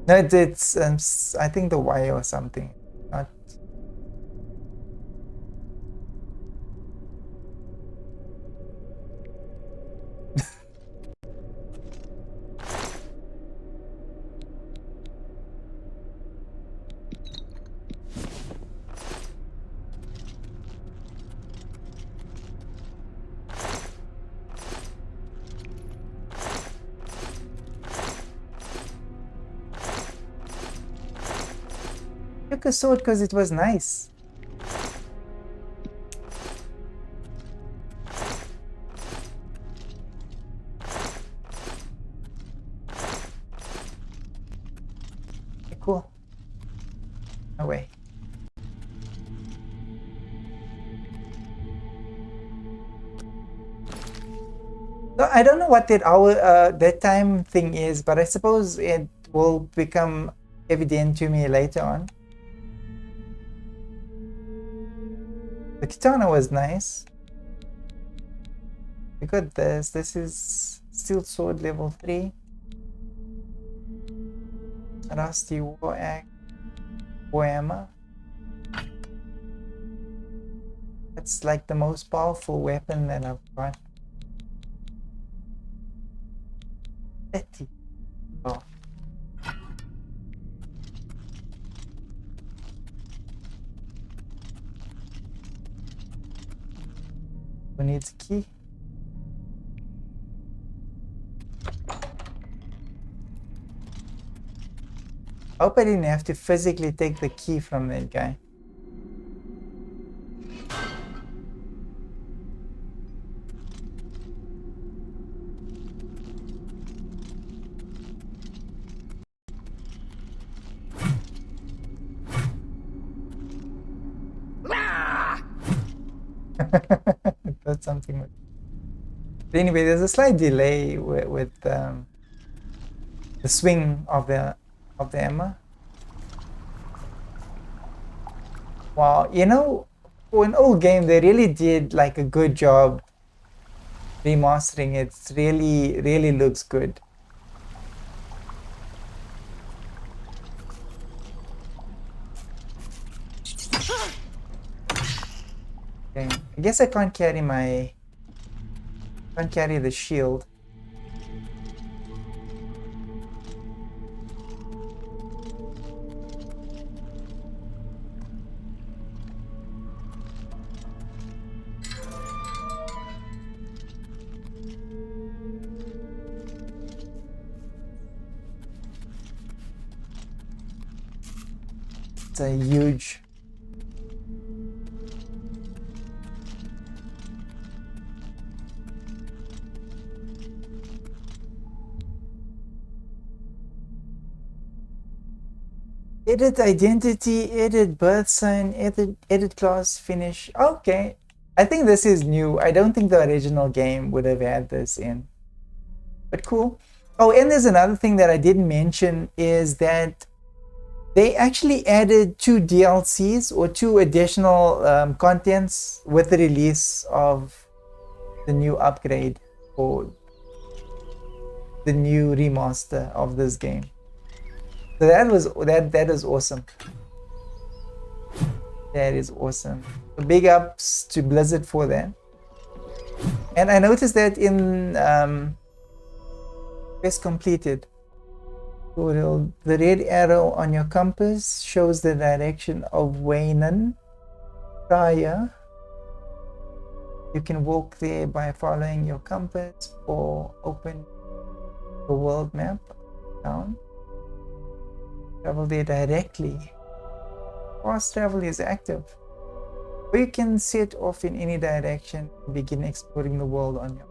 No, it's I think the wire or something. Not. Took a sword because it was nice. Okay, cool. No way. No, I don't know what that time thing is, but I suppose it will become evident to me later on. The katana was nice. We got this. This is steel sword level 3. Rusty war axe. Warhammer. That's like the most powerful weapon that I've got. 30. Oh. Who needs a key? I hope I didn't have to physically take the key from that guy. That's something. But anyway, there's a slight delay with the swing of the of the Emma. Wow, you know, for an old game, they really did like a good job remastering it. It's really looks good. Okay, I guess I can't carry the shield. It's a huge. Edit identity, edit birth sign, edit class, finish. Okay. I think this is new. I don't think the original game would have had this in. But cool. Oh, and there's another thing that I didn't mention is that they actually added 2 DLCs or 2 additional contents with the release of the new upgrade or the new remaster of this game. So that is awesome. That is awesome. So big ups to Blizzard for that. And I noticed that in quest completed, the red arrow on your compass shows the direction of Waynon Shire. You can walk there by following your compass or open the world map down. Travel there directly. Fast travel is active. Or you can set off in any direction and begin exploring the world on your own.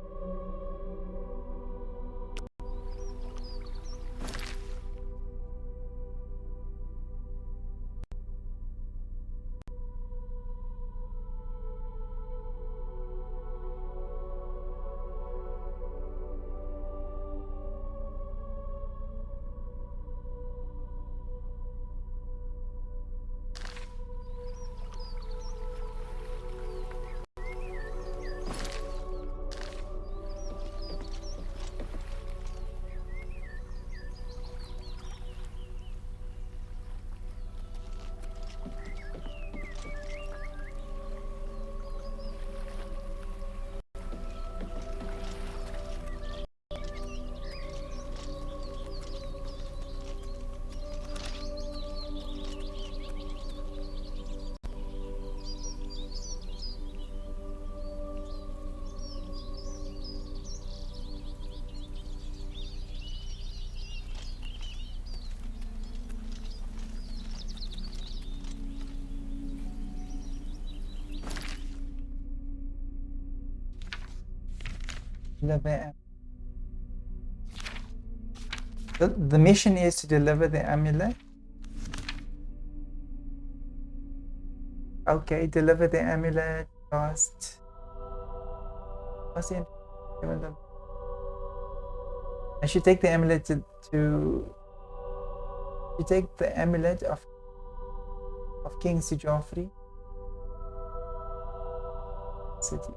The mission is to deliver the amulet. Okay, deliver the amulet. Cost. What's the amulet? I should take the amulet to take the amulet of King Joffrey city.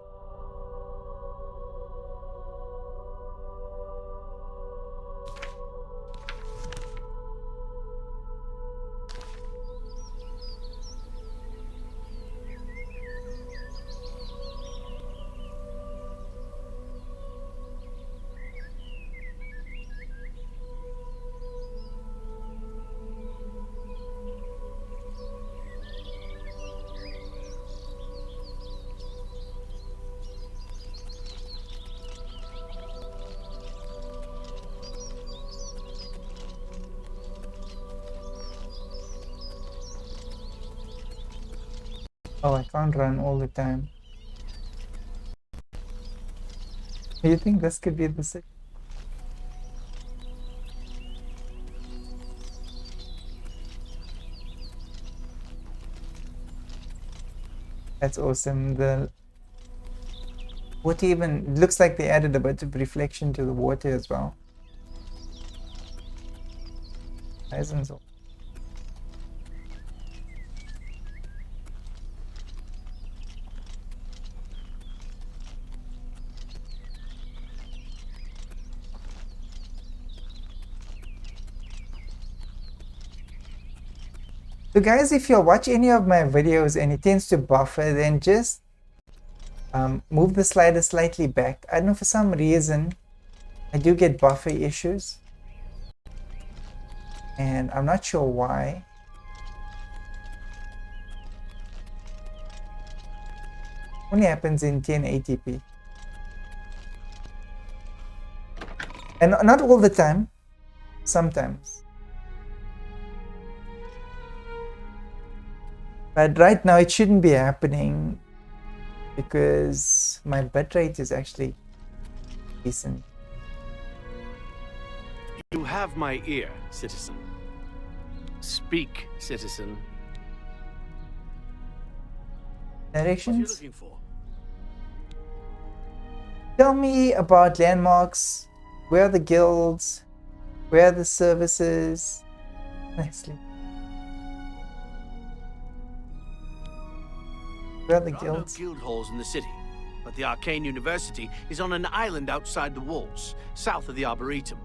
Oh, I can't run all the time. Do you think this could be the same? That's awesome. The water even looks like they added a bit of reflection to the water as well. Horizons. So guys, if you watch any of my videos and it tends to buffer, then just move the slider slightly back. I don't know, for some reason I do get buffer issues and I'm not sure why. Only happens in 1080p and not all the time, sometimes. But right now it shouldn't be happening because my bitrate is actually decent. You have my ear, citizen. Speak, citizen. What are you Directions? looking for? Tell me about landmarks. Where are the guilds? Where are the services? Nicely. Where are the There are no guilds? guild halls in the city, but the Arcane University is on an island outside the walls, south of the Arboretum.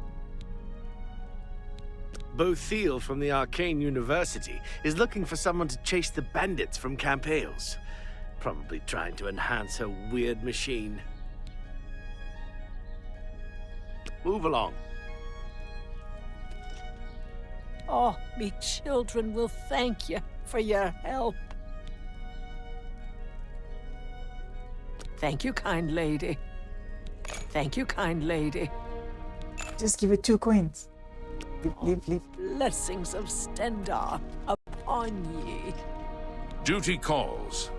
Bothiel from the Arcane University is looking for someone to chase the bandits from Camp Hales. Probably trying to enhance her weird machine. Move along. Oh, me children will thank you for your help. Thank you, kind lady. Thank you, kind lady. Just give it 2 coins. Leave. Blessings of Stendar upon ye. Duty calls.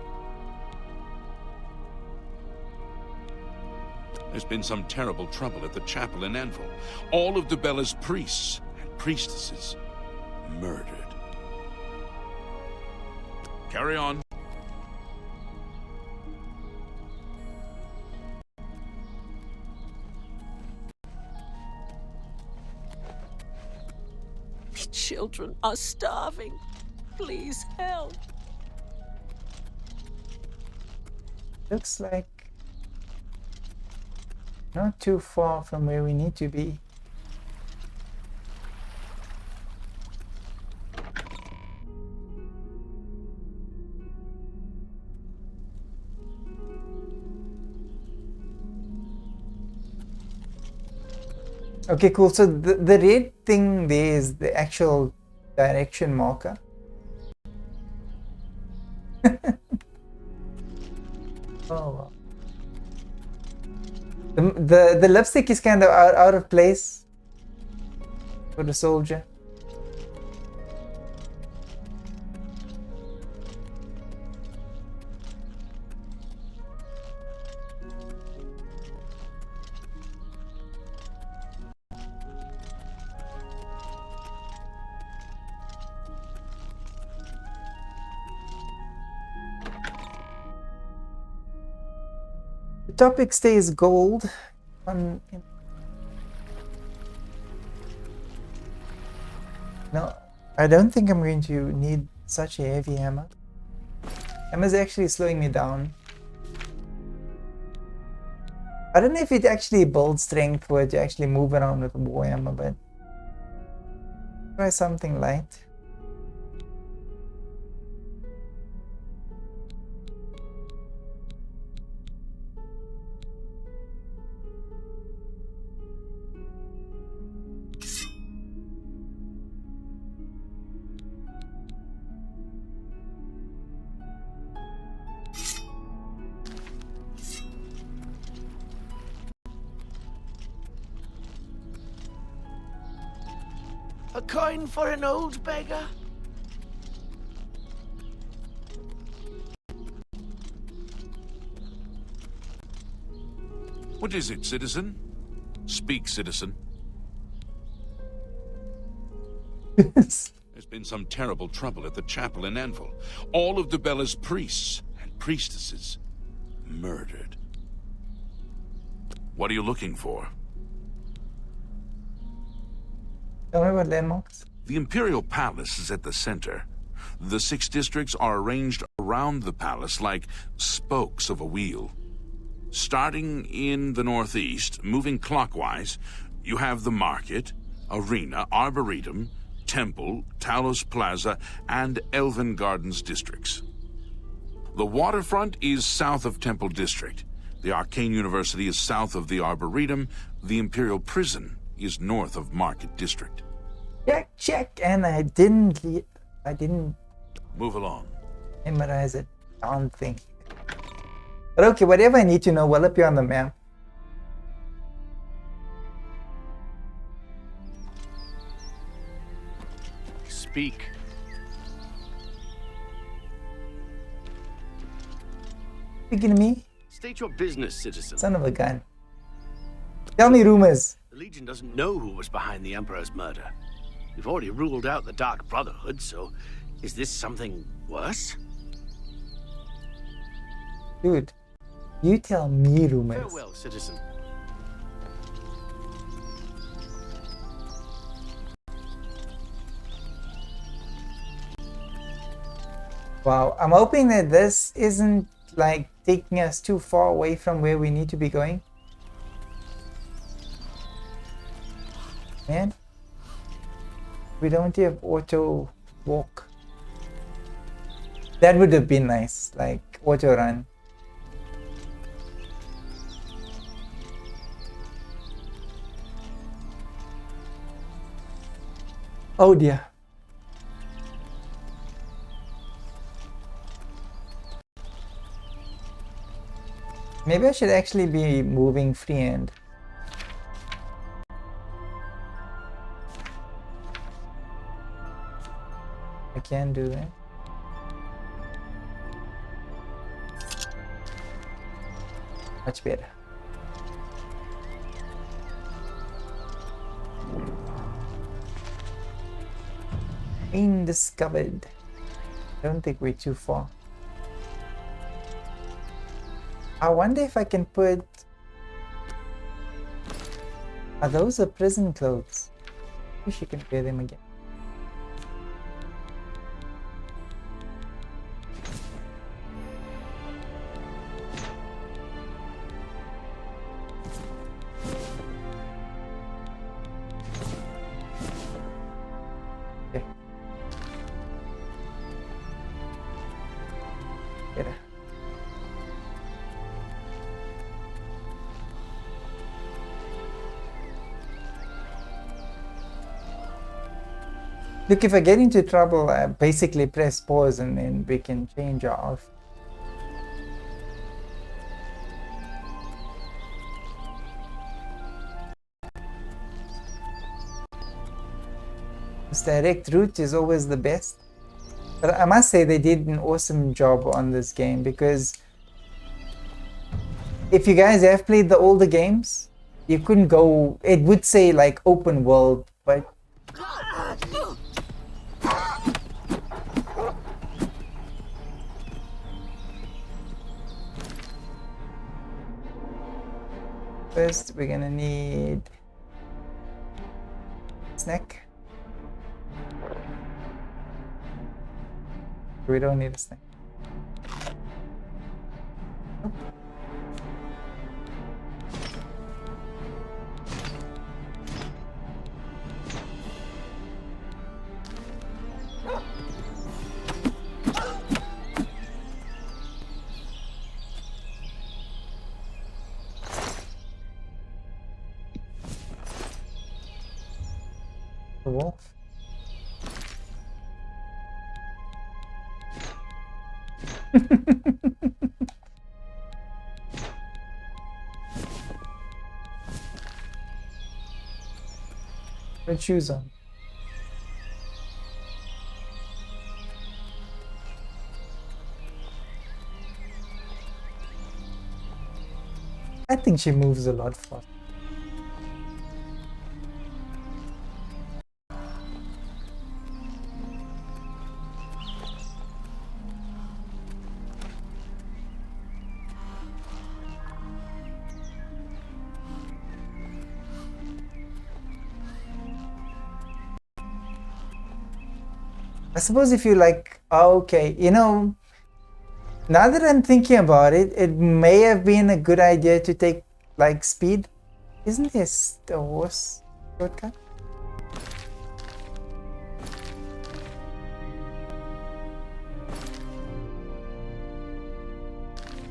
There's been some terrible trouble at the chapel in Anvil. All of Debella's priests and priestesses murdered. Carry on. Me children are starving. Please help. Looks like not too far from where we need to be. Okay, cool. So the red thing there is the actual direction marker. Oh wow. The lipstick is kind of out of place for the soldier. The topic stays gold. No, I don't think I'm going to need such a heavy hammer. Hammer's actually slowing me down. I don't know if it actually builds strength for it to actually move around with a bow hammer, but try something light. A coin for an old beggar? What is it, citizen? Speak, citizen. There's been some terrible trouble at the chapel in Anvil. All of Debella's priests and priestesses murdered. What are you looking for? Tell me about landmarks. The Imperial Palace is at the center. The 6 districts are arranged around the palace like spokes of a wheel. Starting in the northeast, moving clockwise, you have the Market, Arena, Arboretum, Temple, Talos Plaza, and Elven Gardens districts. The waterfront is south of Temple District. The Arcane University is south of the Arboretum. The Imperial Prison is north of Market District. Check, and I didn't Move along. memorize it. Darn thing. But okay, whatever I need to know will appear on the map. Speak. Speaking to me, State your business, citizen. son of a gun. Tell me rumors. The Legion doesn't know who was behind the Emperor's murder. We've already ruled out the Dark Brotherhood, so is this something worse? Dude, you tell me rumors. Farewell, citizen. Wow, I'm hoping that this isn't like taking us too far away from where we need to be going. Man, we don't have auto walk. That would have been nice, like auto run. Oh dear. Maybe I should actually be moving freehand. I can do that. Much better. Being discovered. I don't think we're too far. I wonder if I can put... Are those the prison clothes? Wish you can wear them again. Okay. Better. Look, if I get into trouble, I basically press pause and then we can change our outfit. This direct route is always the best. But I must say they did an awesome job on this game, because if you guys have played the older games, you couldn't go, it would say like open world, but first we're gonna need snack. We don't need a snack. Nope. The wolf. Put shoes on. I think she moves a lot faster. I suppose if you like, okay, you know, now that I'm thinking about it, it may have been a good idea to take like speed. Isn't this the horse shortcut?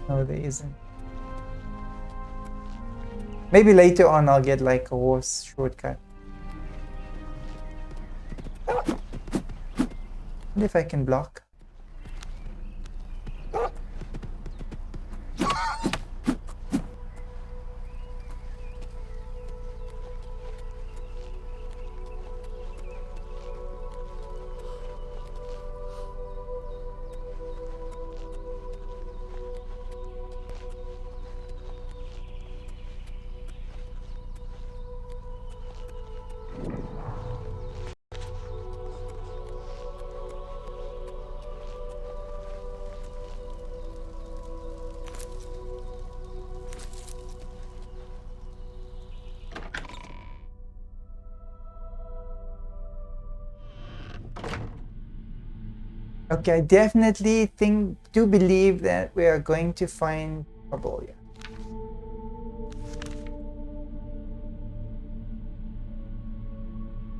No, there isn't. Maybe later on I'll get like a horse shortcut. Wonder if I can block. Okay, I definitely do believe that we are going to find trouble here.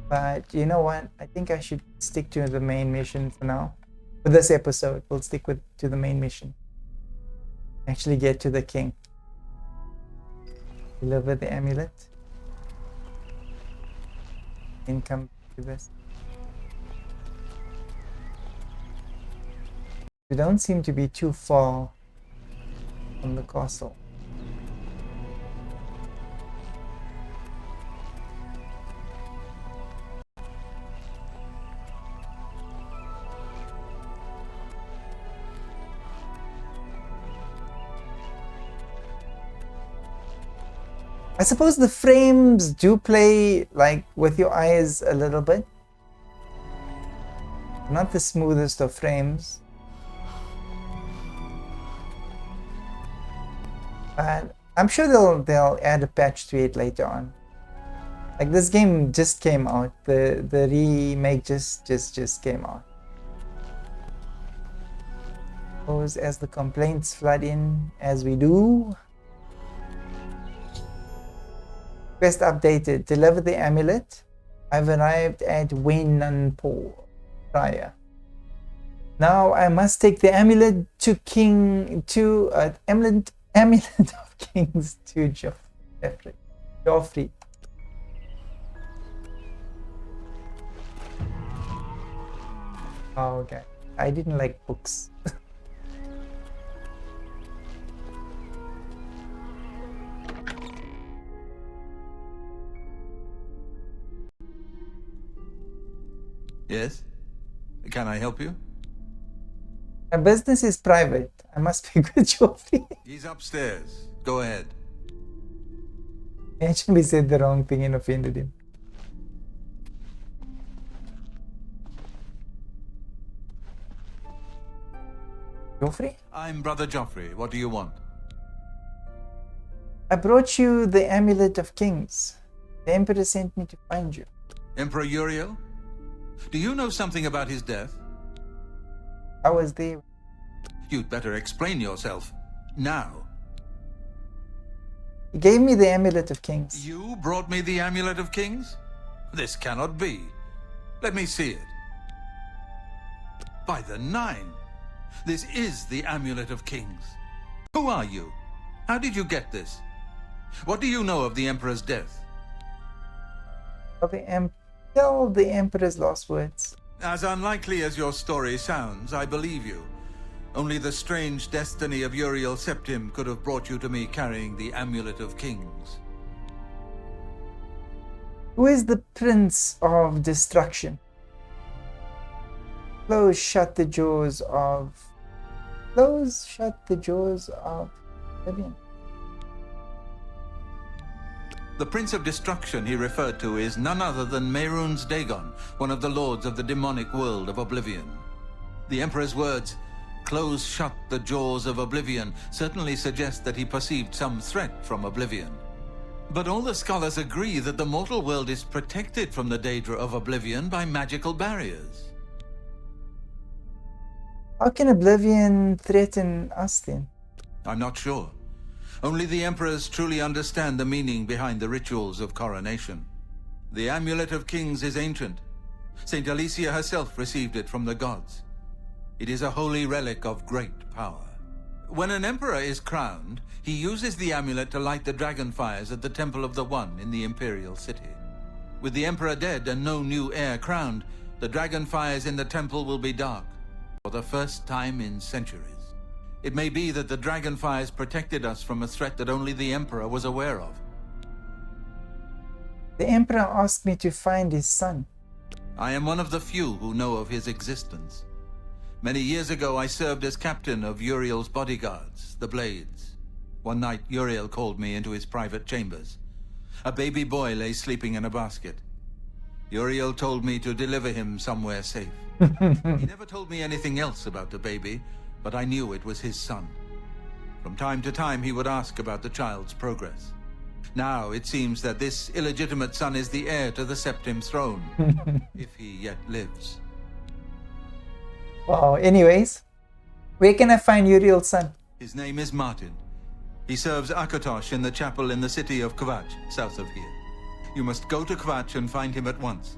But you know what? I think I should stick to the main mission for now. For this episode, we'll stick to the main mission. Actually get to the king. Deliver the amulet. Then come to this. We don't seem to be too far from the castle. I suppose the frames do play like with your eyes a little bit. Not the smoothest of frames. But I'm sure they'll add a patch to it later on. Like this game just came out. The remake just came out. Suppose as the complaints flood in as we do. Quest updated. Deliver the amulet. I've arrived at Wenanpo Prior. Now I must take the amulet to Amulet of Kings to Joffrey. Oh, okay. I didn't like books. Yes? Can I help you? My business is private. I must speak with Joffrey. He's upstairs. Go ahead. I actually said the wrong thing and offended him. Joffrey? I'm Brother Joffrey. What do you want? I brought you the Amulet of Kings. The Emperor sent me to find you. Emperor Uriel? Do you know something about his death? I was there. You'd better explain yourself. Now. He gave me the Amulet of Kings. You brought me the Amulet of Kings? This cannot be. Let me see it. By the Nine! This is the Amulet of Kings. Who are you? How did you get this? What do you know of the Emperor's death? Tell the Emperor's last words. As unlikely as your story sounds, I believe you. Only the strange destiny of Uriel Septim could have brought you to me carrying the Amulet of Kings. Who is the Prince of Destruction? Close shut the jaws of Oblivion. The Prince of Destruction he referred to is none other than Mehrunes Dagon, one of the lords of the demonic world of Oblivion. The Emperor's words, "Close shut the jaws of Oblivion," certainly suggest that he perceived some threat from Oblivion. But all the scholars agree that the mortal world is protected from the daedra of Oblivion by magical barriers. How can Oblivion threaten us then? I'm not sure. Only the emperors truly understand the meaning behind the rituals of coronation. The Amulet of Kings is ancient. Saint Alicia herself received it from the gods. It is a holy relic of great power. When an emperor is crowned, he uses the amulet to light the dragon fires at the Temple of the One in the Imperial City. With the emperor dead and no new heir crowned, the dragon fires in the temple will be dark for the first time in centuries. It may be that the dragon fires protected us from a threat that only the emperor was aware of. The emperor asked me to find his son. I am one of the few who know of his existence. Many years ago, I served as captain of Uriel's bodyguards, the Blades. One night, Uriel called me into his private chambers. A baby boy lay sleeping in a basket. Uriel told me to deliver him somewhere safe. He never told me anything else about the baby, but I knew it was his son. From time to time, he would ask about the child's progress. Now, it seems that this illegitimate son is the heir to the Septim throne, if he yet lives. Wow, anyways, where can I find Uriel's son? His name is Martin. He serves Akatosh in the chapel in the city of Kvatch, south of here. You must go to Kvatch and find him at once.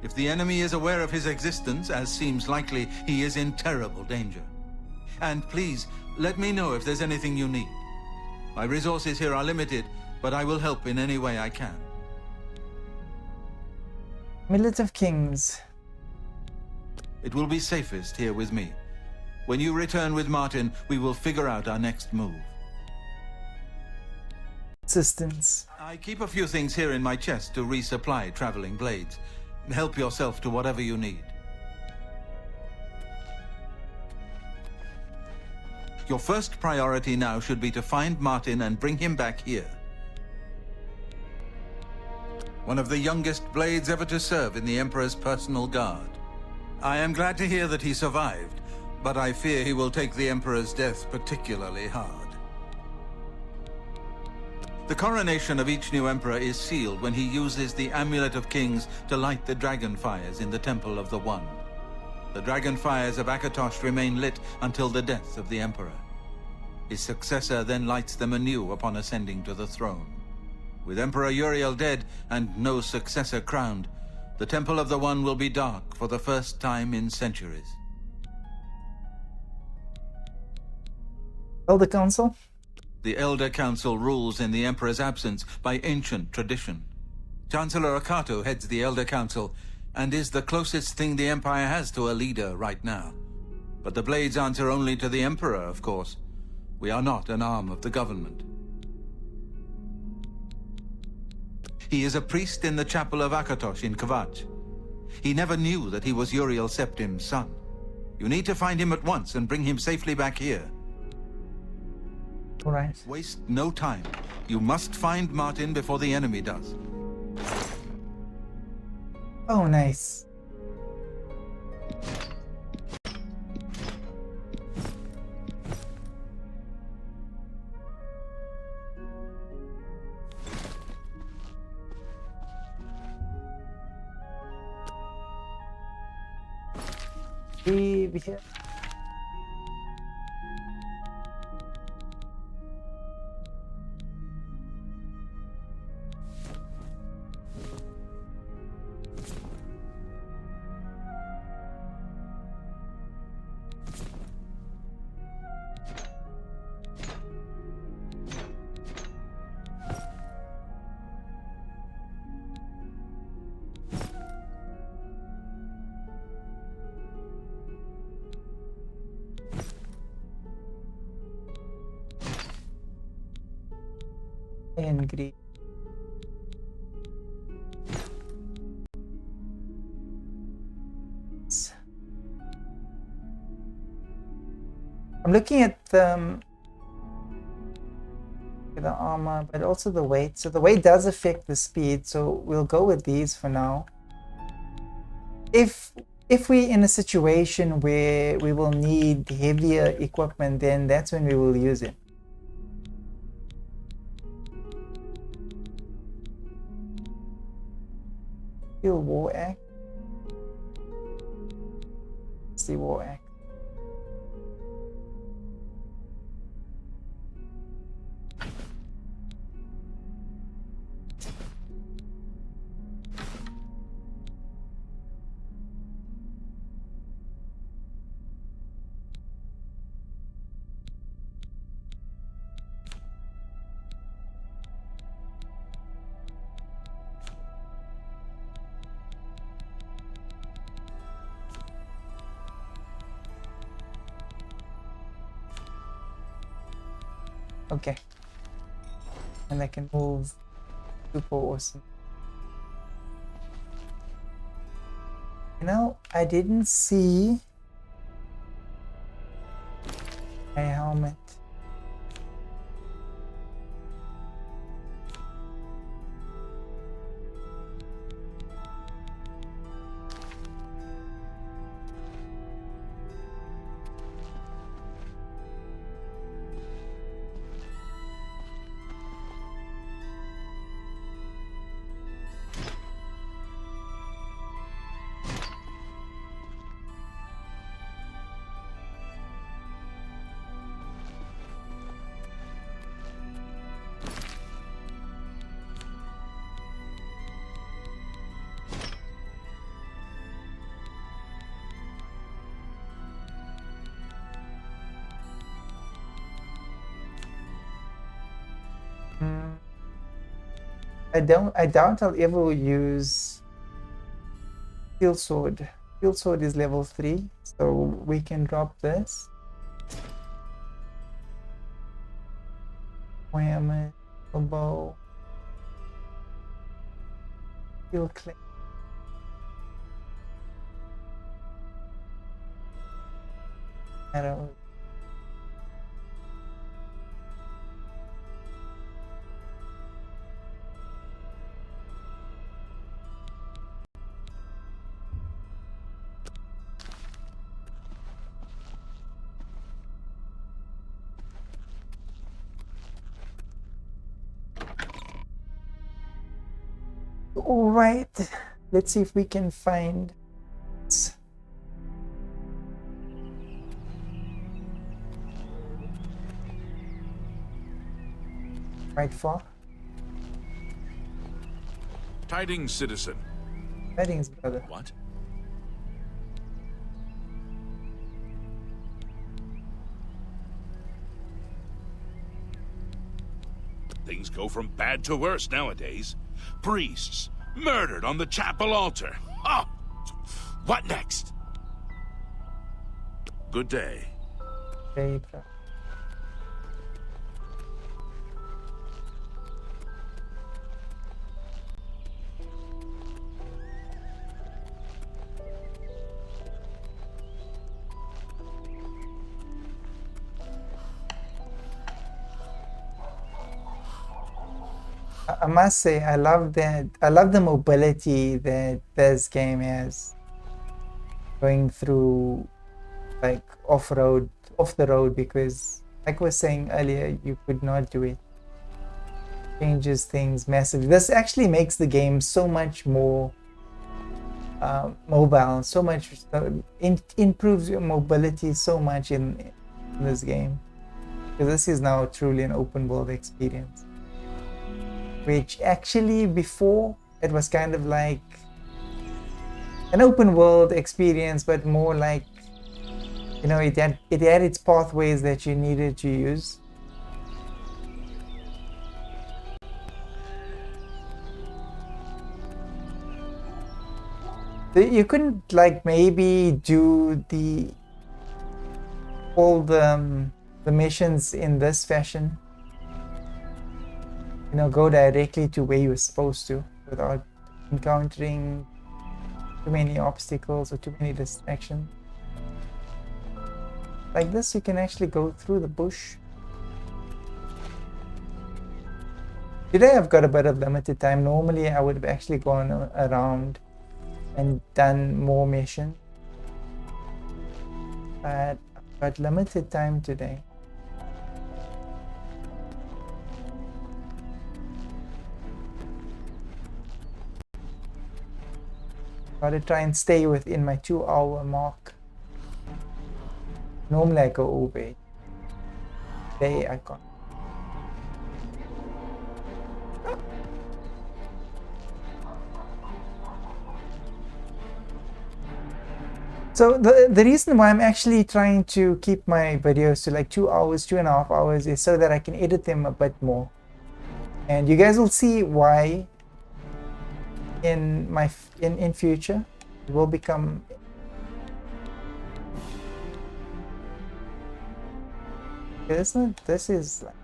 If the enemy is aware of his existence, as seems likely, he is in terrible danger. And please, let me know if there's anything you need. My resources here are limited, but I will help in any way I can. Amulet of Kings. It will be safest here with me. When you return with Martin, we will figure out our next move. Assistance. I keep a few things here in my chest to resupply traveling blades. Help yourself to whatever you need. Your first priority now should be to find Martin and bring him back here. One of the youngest blades ever to serve in the Emperor's personal guard. I am glad to hear that he survived, but I fear he will take the Emperor's death particularly hard. The coronation of each new Emperor is sealed when he uses the Amulet of Kings to light the dragon fires in the Temple of the One. The dragon fires of Akatosh remain lit until the death of the Emperor. His successor then lights them anew upon ascending to the throne. With Emperor Uriel dead and no successor crowned, the Temple of the One will be dark for the first time in centuries. Elder Council? The Elder Council rules in the Emperor's absence by ancient tradition. Chancellor Akato heads the Elder Council and is the closest thing the Empire has to a leader right now. But the Blades answer only to the Emperor, of course. We are not an arm of the government. He is a priest in the chapel of Akatosh in Kvatch. He never knew that he was Uriel Septim's son. You need to find him at once and bring him safely back here. All right. Waste no time. You must find Martin before the enemy does. Oh, nice. We here. And green. I'm looking at the armor, but also the weight. So the weight does affect the speed, so we'll go with these for now. If we're in a situation where we will need heavier equipment, then that's when we will use it. War Act. It's the War Act. Okay. And I can move. Super awesome. You know, I didn't see my helmet. I doubt I'll ever use Field Sword. Field Sword is level 3, so we can drop this. Whammy, bow, Field Clay. Arrow. All right, let's see if we can find right far. Tidings, citizen. Tidings, brother. What? Things go from bad to worse nowadays. Priests murdered on the chapel altar. Oh, what next? Good day. Hey, bro. I must say, I love that. I love the mobility that this game has. Going through, like, off the road, because, like I was saying earlier, you could not do it. Changes things massively. This actually makes the game so much more mobile. So much improves your mobility so much in this game. Because this is now truly an open world experience. Which actually before it was kind of like an open world experience, but more like, you know, it had its pathways that you needed to use. You couldn't like maybe do all the missions in this fashion. You know, go directly to where you were supposed to without encountering too many obstacles or too many distractions. Like this, you can actually go through the bush. Today I've got a bit of limited time. Normally I would have actually gone around and done more missions. But I've got limited time today. Gotta try and stay within my 2-hour mark. Normally I go over it. Today I can't. So the reason why I'm actually trying to keep my videos to like 2 hours, 2.5 hours is so that I can edit them a bit more. And you guys will see why in future. It will become this is like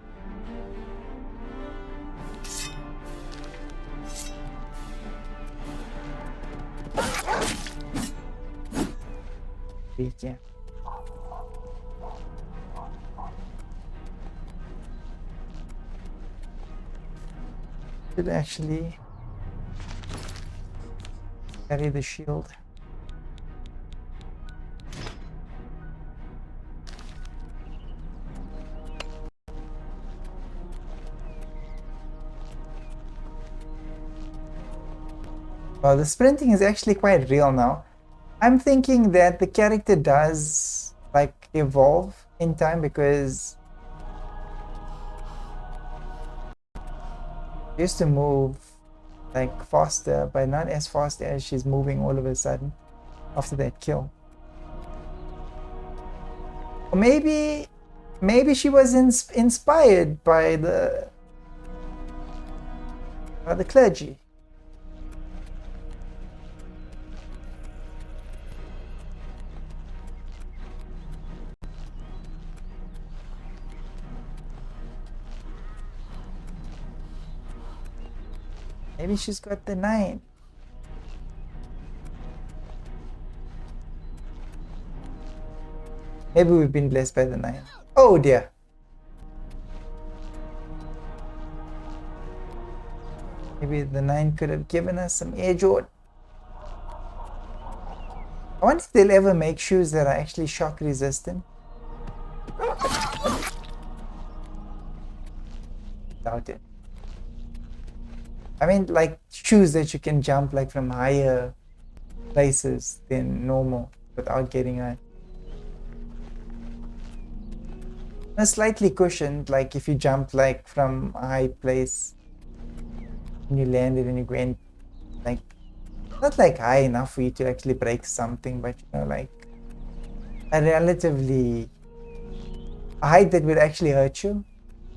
week, yeah. Should actually carry the shield. Well, the sprinting is actually quite real now. I'm thinking that the character does like evolve in time because she used to move like faster, but not as fast as she's moving all of a sudden after that kill. Or maybe she was inspired by the clergy. Maybe she's got the 9. Maybe we've been blessed by the 9. Oh dear. Maybe the 9 could have given us some air Jord. I wonder if they'll ever make shoes that are actually shock resistant. Doubt it. I mean, like shoes that you can jump like from higher places than normal without getting hurt. Slightly cushioned, like if you jump like from a high place and you landed and you went like not like high enough for you to actually break something, but you know, like a relatively height that would actually hurt you,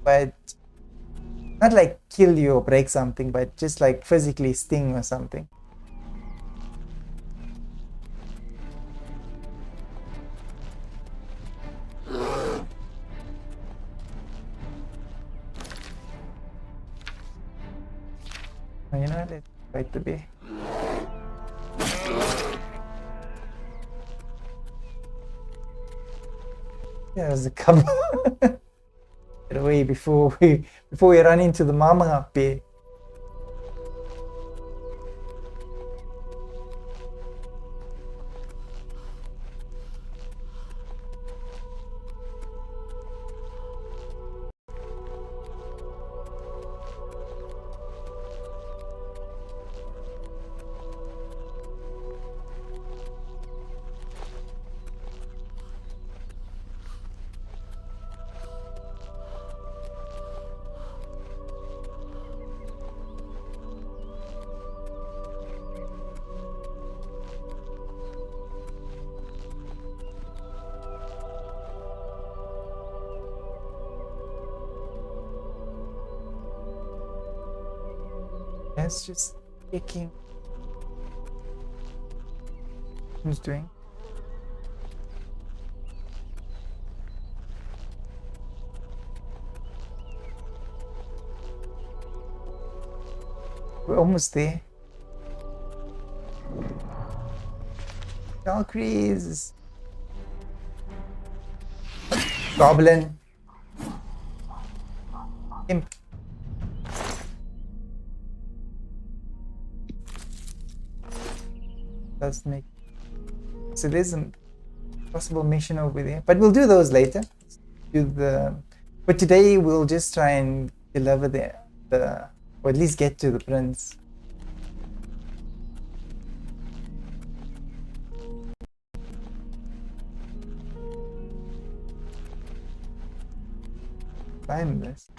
but not like kill you or break something, but just like physically sting or something. Oh, you know, let's fight the bee. Yeah, there's a couple. Get away before we run into the mama bear. That's just kicking. Who's doing? We're almost there. Valkyries. Goblin. Imp. Does make so there's a possible mission over there, but we'll do those later. But today we'll just try and deliver the or at least get to the prince. Climb this.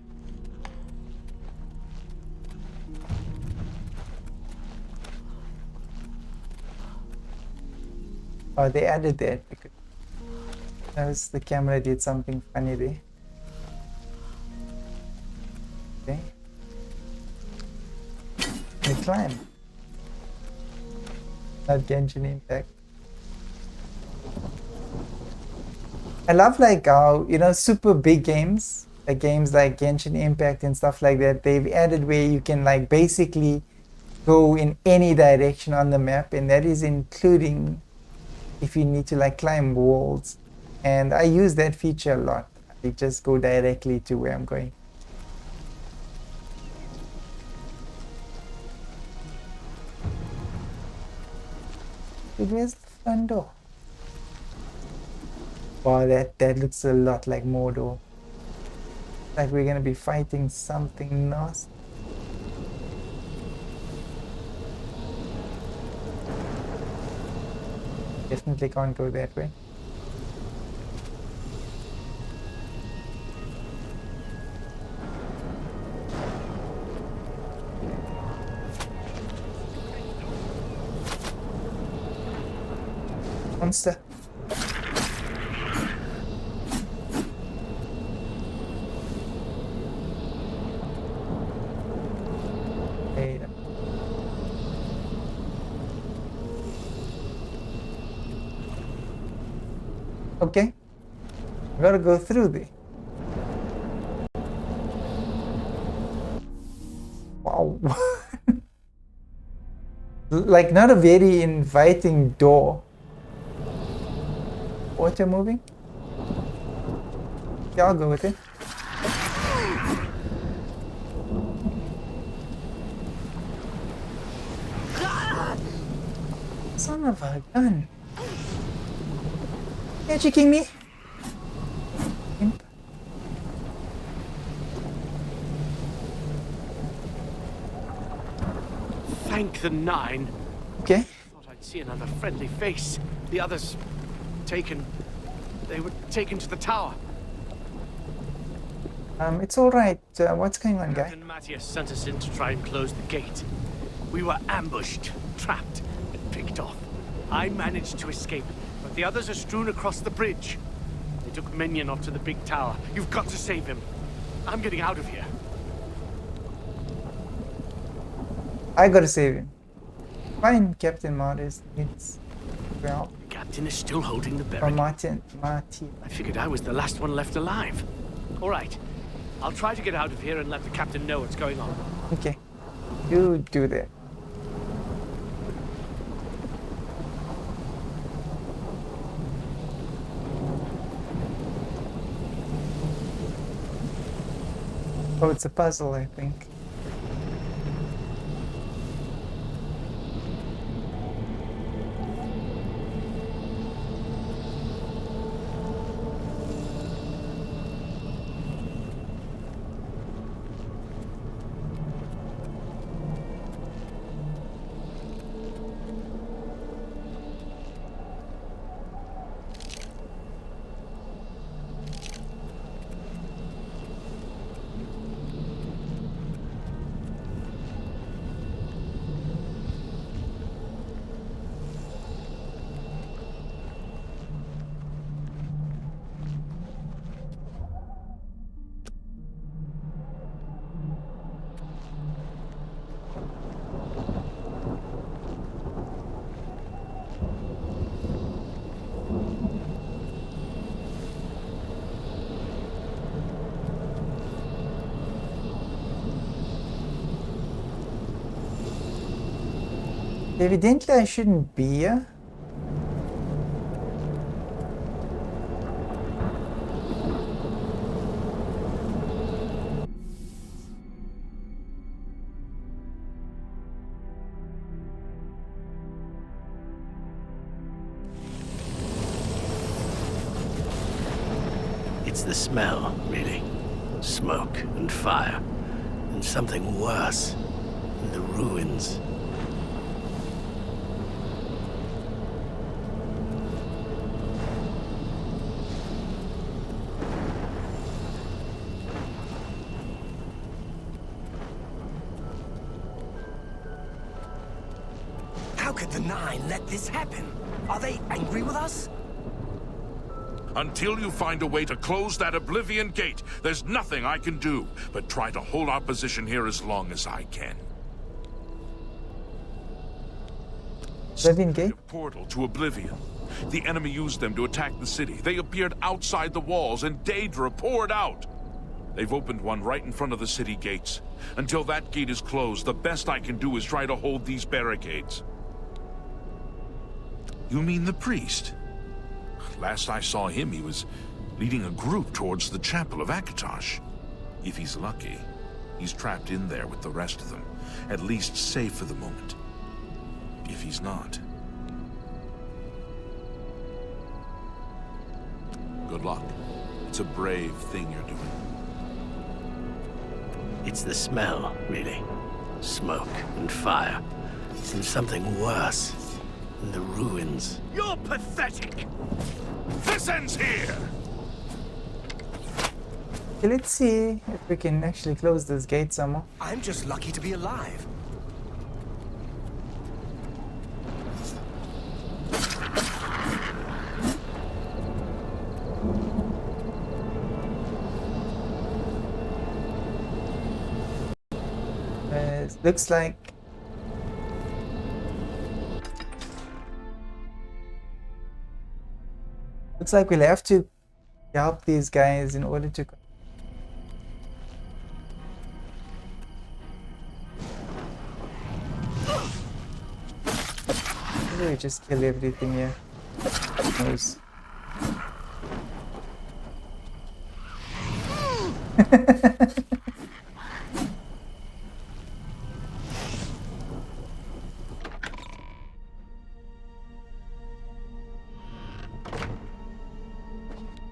Oh, they added that because notice the camera did something funny there. Okay. They climb. Not Genshin Impact. I love like how, you know, super big games, like games like Genshin Impact and stuff like that, they've added where you can like basically go in any direction on the map, and that is including if you need to like climb walls, and I use that feature a lot. I just go directly to where I'm going. Where's the front door? Wow, that looks a lot like Mordor. Like we're gonna be fighting something nasty. Definitely can't go that way. Monster. Hey. Okay, I gotta go through the. Wow. Like not a very inviting door. Water moving? Yeah, I'll go with it. Son of a gun. You're tricking me? Imp. Thank the Nine. Okay. Thought I'd see another friendly face. The others taken. They were taken to the tower. It's all right. What's going on, guy? Captain Matthias sent us in to try and close the gate. We were ambushed, trapped, and picked off. I managed to escape, but the others are strewn across the bridge. They took Minion off to the big tower. You've got to save him. I'm getting out of here. I gotta save him. Fine, Captain Martis. It's well. The captain is still holding the Or barricade. Martin. I figured I was the last one left alive. All right. I'll try to get out of here and let the captain know what's going on. Okay. You do that. Oh, it's a puzzle, I think. Evidently, I shouldn't be here. It's the smell, really. Smoke and fire. And something worse. In the ruins. How could the Nine let this happen? Are they angry with us? Until you find a way to close that Oblivion gate, there's nothing I can do but try to hold our position here as long as I can. Oblivion gate? Portal to Oblivion. The enemy used them to attack the city. They appeared outside the walls and Daedra poured out. They've opened one right in front of the city gates. Until that gate is closed, the best I can do is try to hold these barricades. You mean the priest? Last I saw him, he was leading a group towards the chapel of Akatosh. If he's lucky, he's trapped in there with the rest of them, at least safe for the moment. If he's not... good luck. It's a brave thing you're doing. It's the smell, really. Smoke and fire. And something worse. In the ruins. You're pathetic! This ends here! Okay, let's see if we can actually close this gate somehow. I'm just lucky to be alive. Looks like we'll have to help these guys in order to maybe we just kill everything here. Nice.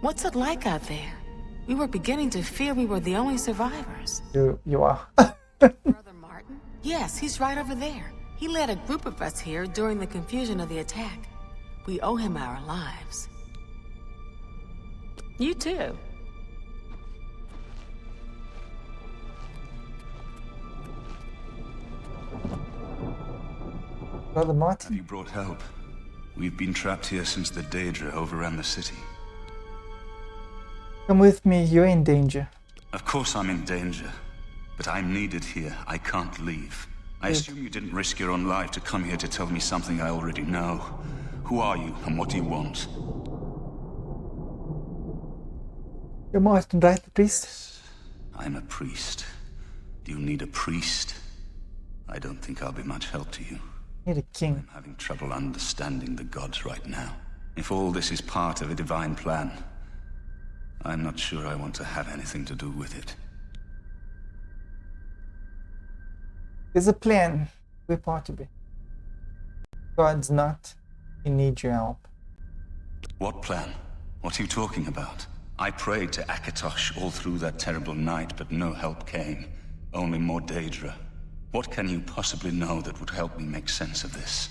What's it like out there? We were beginning to fear we were the only survivors. You are. Brother Martin? Yes, he's right over there. He led a group of us here during the confusion of the attack. We owe him our lives. You too. Brother Martin? Have you brought help? We've been trapped here since the Daedra overran the city. Come with me, you're in danger. Of course I'm in danger, but I'm needed here. I can't leave. I assume you didn't risk your own life to come here to tell me something I already know. Who are you, and what do you want? You're Martin, right, the priest? Yes, I'm a priest. Do you need a priest? I don't think I'll be much help to you. You're a king. I'm having trouble understanding the gods right now. If all this is part of a divine plan, I'm not sure I want to have anything to do with it. There's a plan. We're part of it. God's not. He needs your help. What plan? What are you talking about? I prayed to Akatosh all through that terrible night, but no help came. Only more Daedra. What can you possibly know that would help me make sense of this?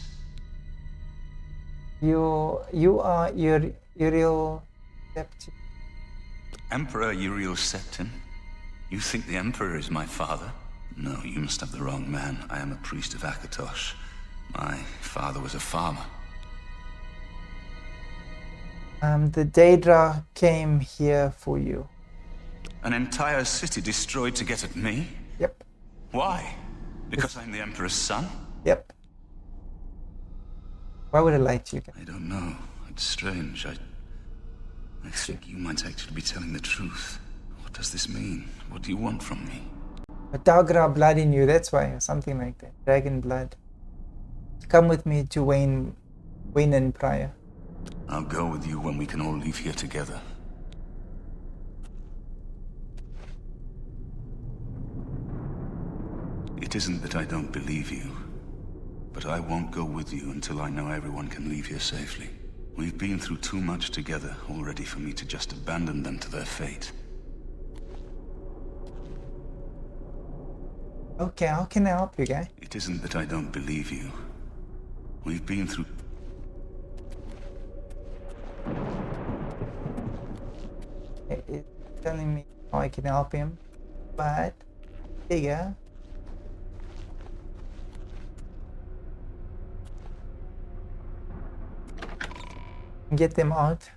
You are Uriel Septim. Emperor Uriel Septim? You think the Emperor is my father? No, you must have the wrong man. I am a priest of Akatosh. My father was a farmer. The Daedra came here for you. An entire city destroyed to get at me? Yep. Why? Because I'm the Emperor's son? Yep. Why would I lie to you? I don't know. It's strange. I think you might actually be telling the truth. What does this mean? What do you want from me? A Dagra blood in you, that's why. Something like that. Dragon blood. Come with me to Wayne and Prior. I'll go with you when we can all leave here together. It isn't that I don't believe you, but I won't go with you until I know everyone can leave here safely. We've been through too much together already for me to just abandon them to their fate. Okay, how can I help you, guy? It isn't that I don't believe you. We've been through... It's telling me how I can help him, but there you go. Get them out.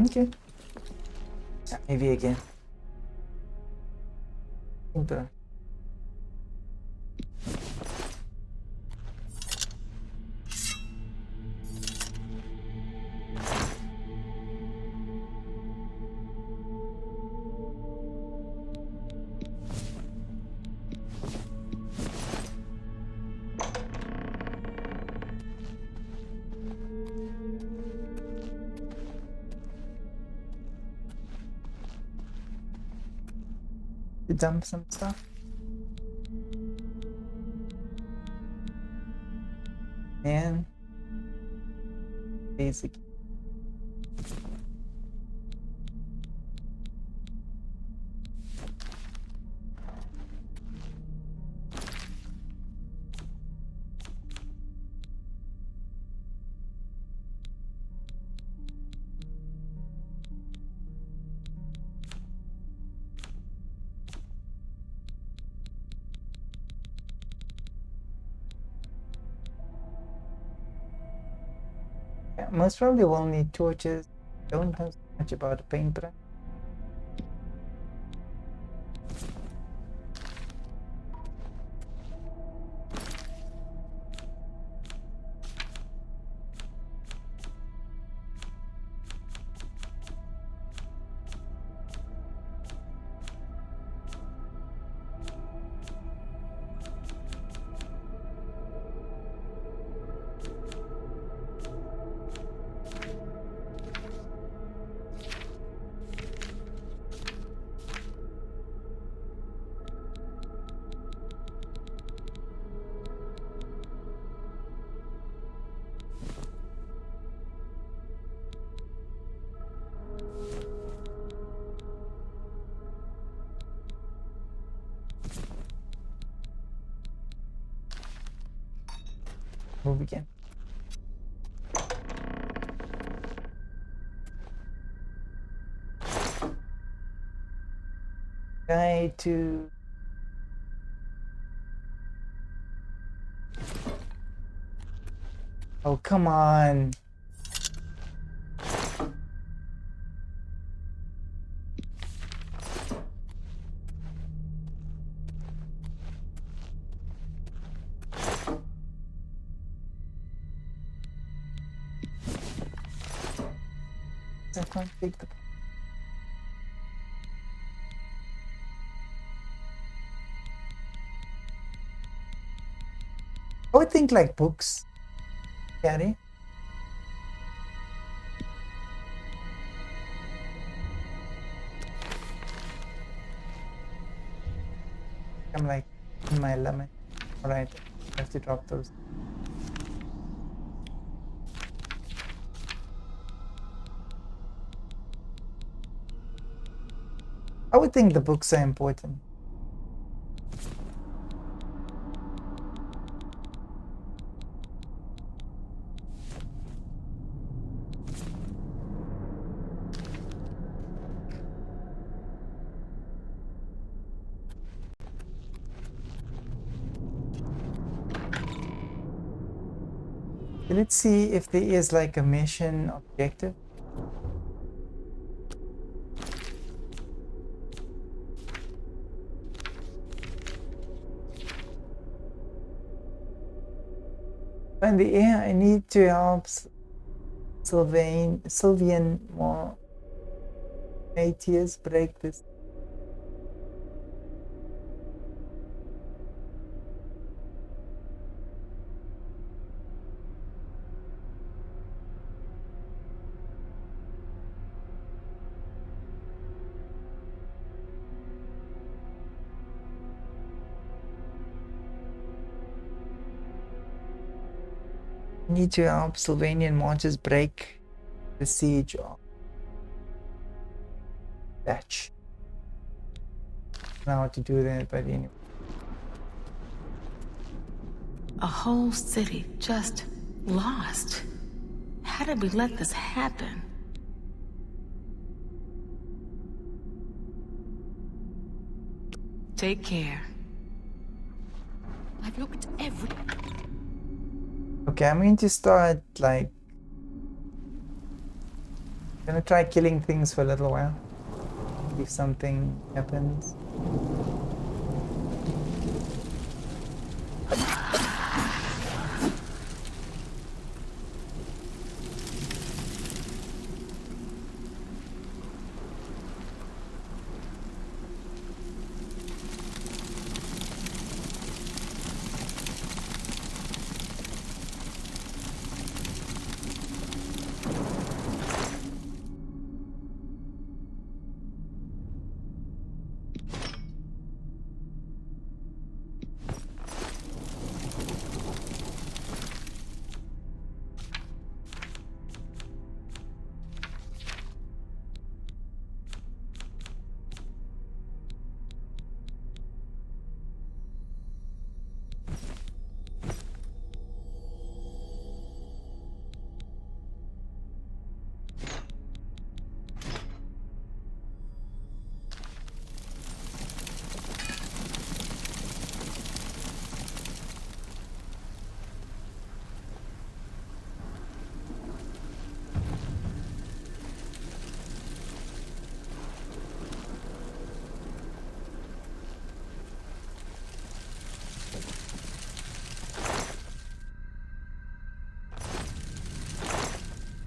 Okay. Maybe again. Simple. to dump some stuff. And basic. Yeah, most probably we'll need torches. Don't know so much about the paintbrush. Move again. Guy to oh, come on. I can't take the I would think like books carry. I'm like in my limit. Alright, I have to drop those. I would think the books are important. Let's see if there is like a mission objective. In the air, I need to help Sylvian more 8 years break this. Need to help Sylvanian marchers break the siege of Thatch. I don't know how to do that, but anyway. A whole city just lost. How did we let this happen? Take care. I've looked every... Okay, I'm going to start like gonna try killing things for a little while. If something happens.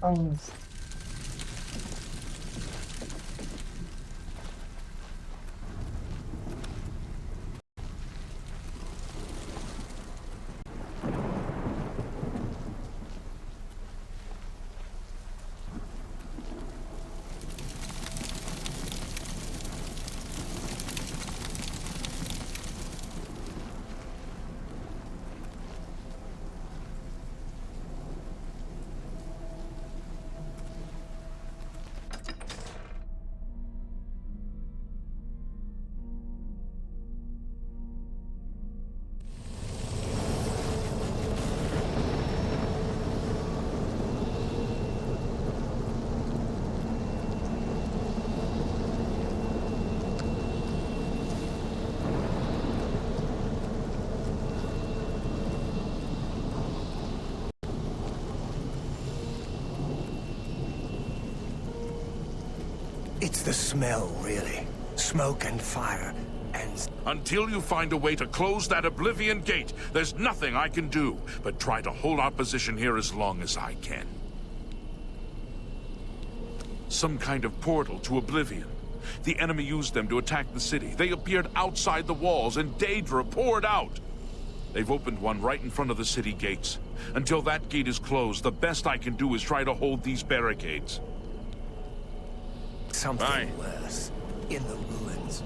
Oh. It's the smell, really. Smoke and fire, and... Until you find a way to close that Oblivion gate, there's nothing I can do but try to hold our position here as long as I can. Some kind of portal to Oblivion. The enemy used them to attack the city. They appeared outside the walls, and Daedra poured out. They've opened one right in front of the city gates. Until that gate is closed, the best I can do is try to hold these barricades. Something worse. In the ruins.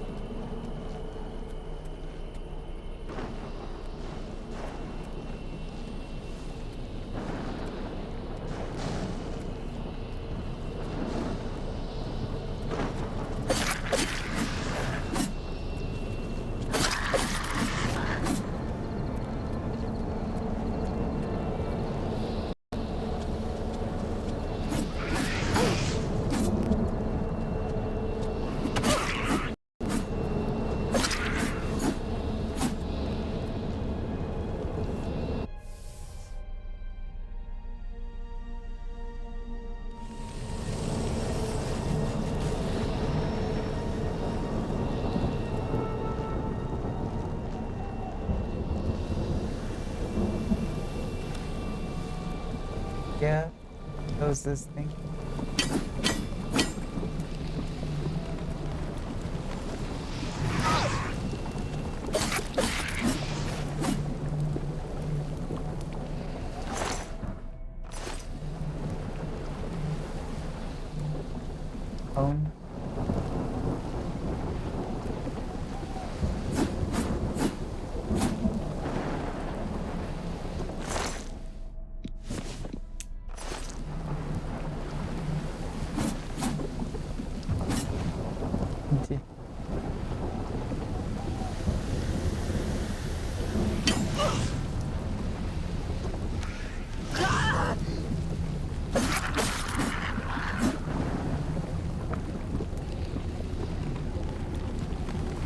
Yeah, close this thing. Phone. Empty.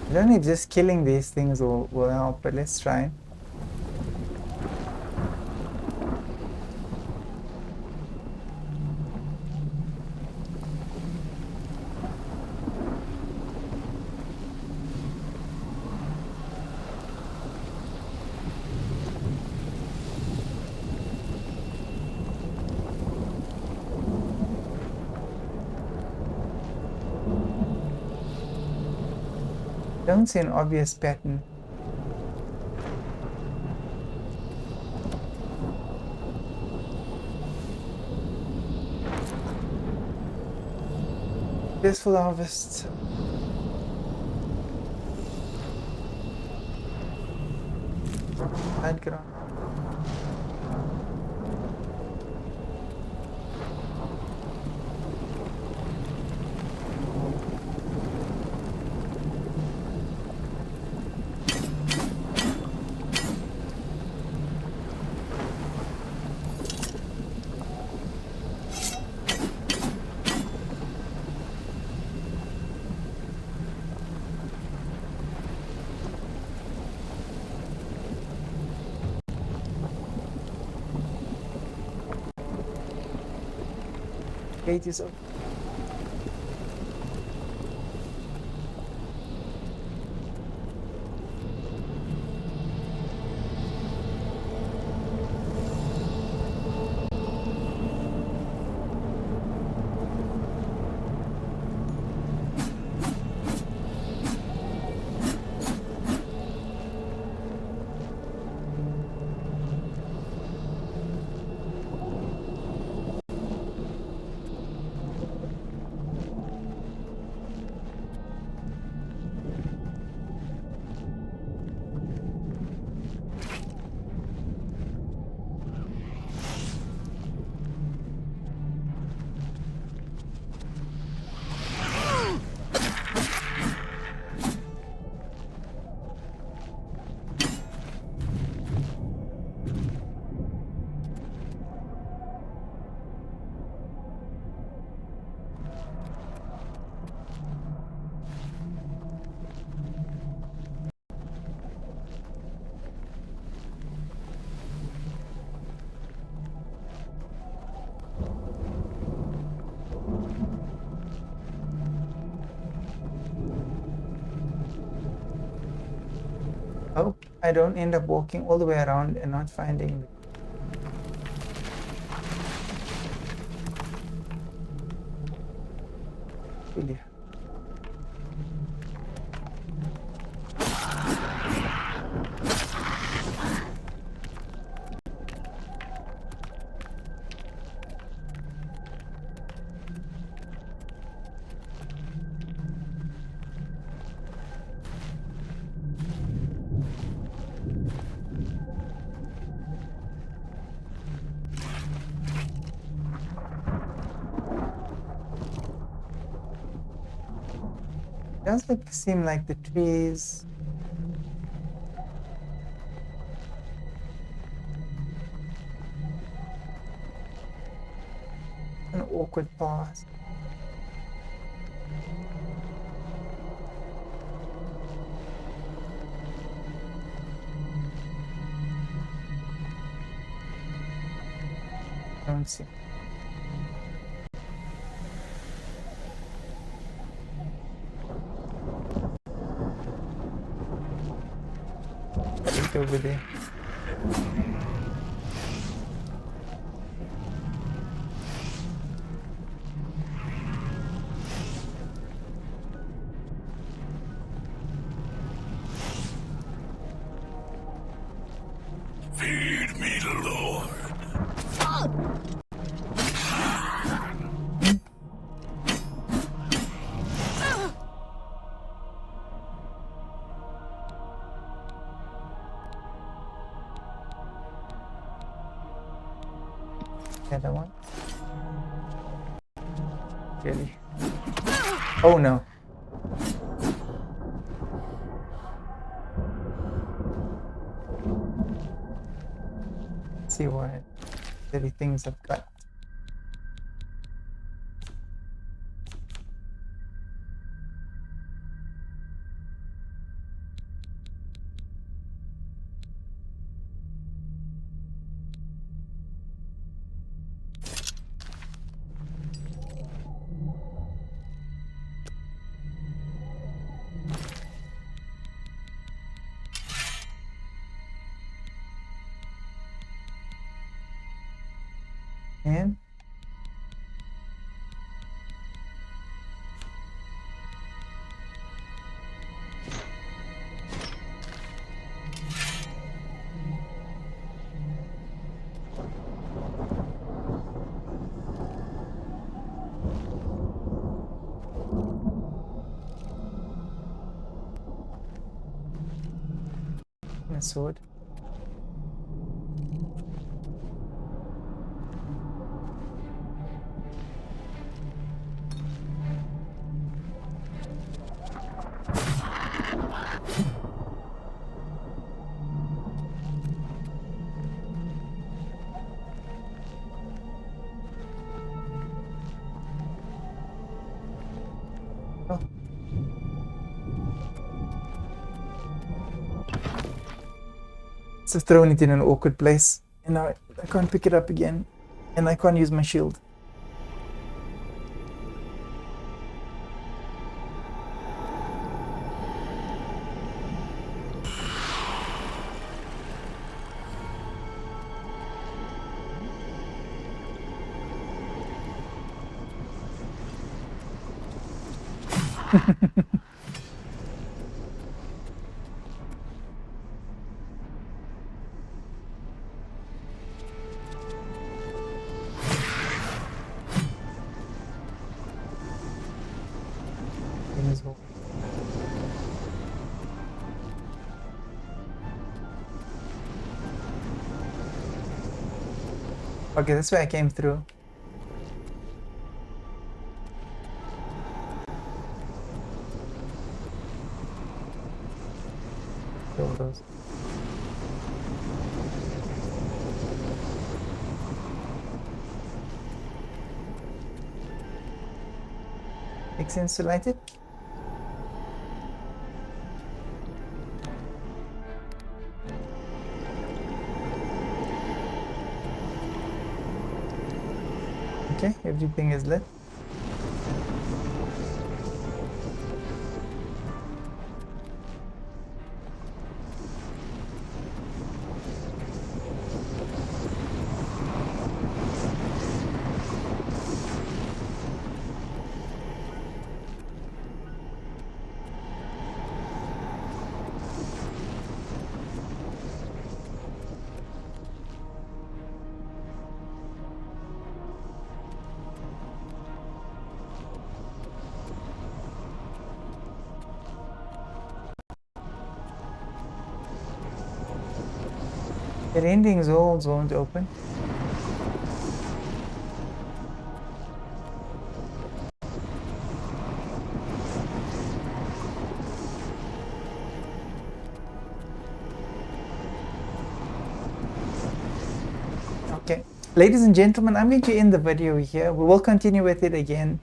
I don't know if just killing these things will help, but let's try. Don't see an obvious pattern. Peaceful harvest. Bad ground. Gate is open. I don't end up walking all the way around and not finding the... Does seem like the trees an awkward pause. Don't see. Right over there. Feed me, Lord. Other one. Really? Oh no. Let's see what silly things I've got. And a sword. So I've thrown it in an awkward place, and now I can't pick it up again, and I can't use my shield. Okay, that's where I came through. Kill those. Makes sense to light it? Okay, everything is lit. The ending zones won't open. Okay, ladies and gentlemen, I'm going to end the video here. We will continue with it again.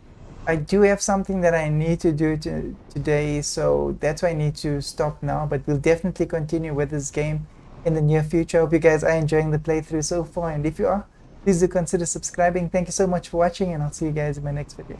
I do have something that I need to do today, so that's why I need to stop now, but we'll definitely continue with this game in the near future. I hope you guys are enjoying the playthrough so far, and if you are, please do consider subscribing. Thank you so much for watching, and I'll see you guys in my next video.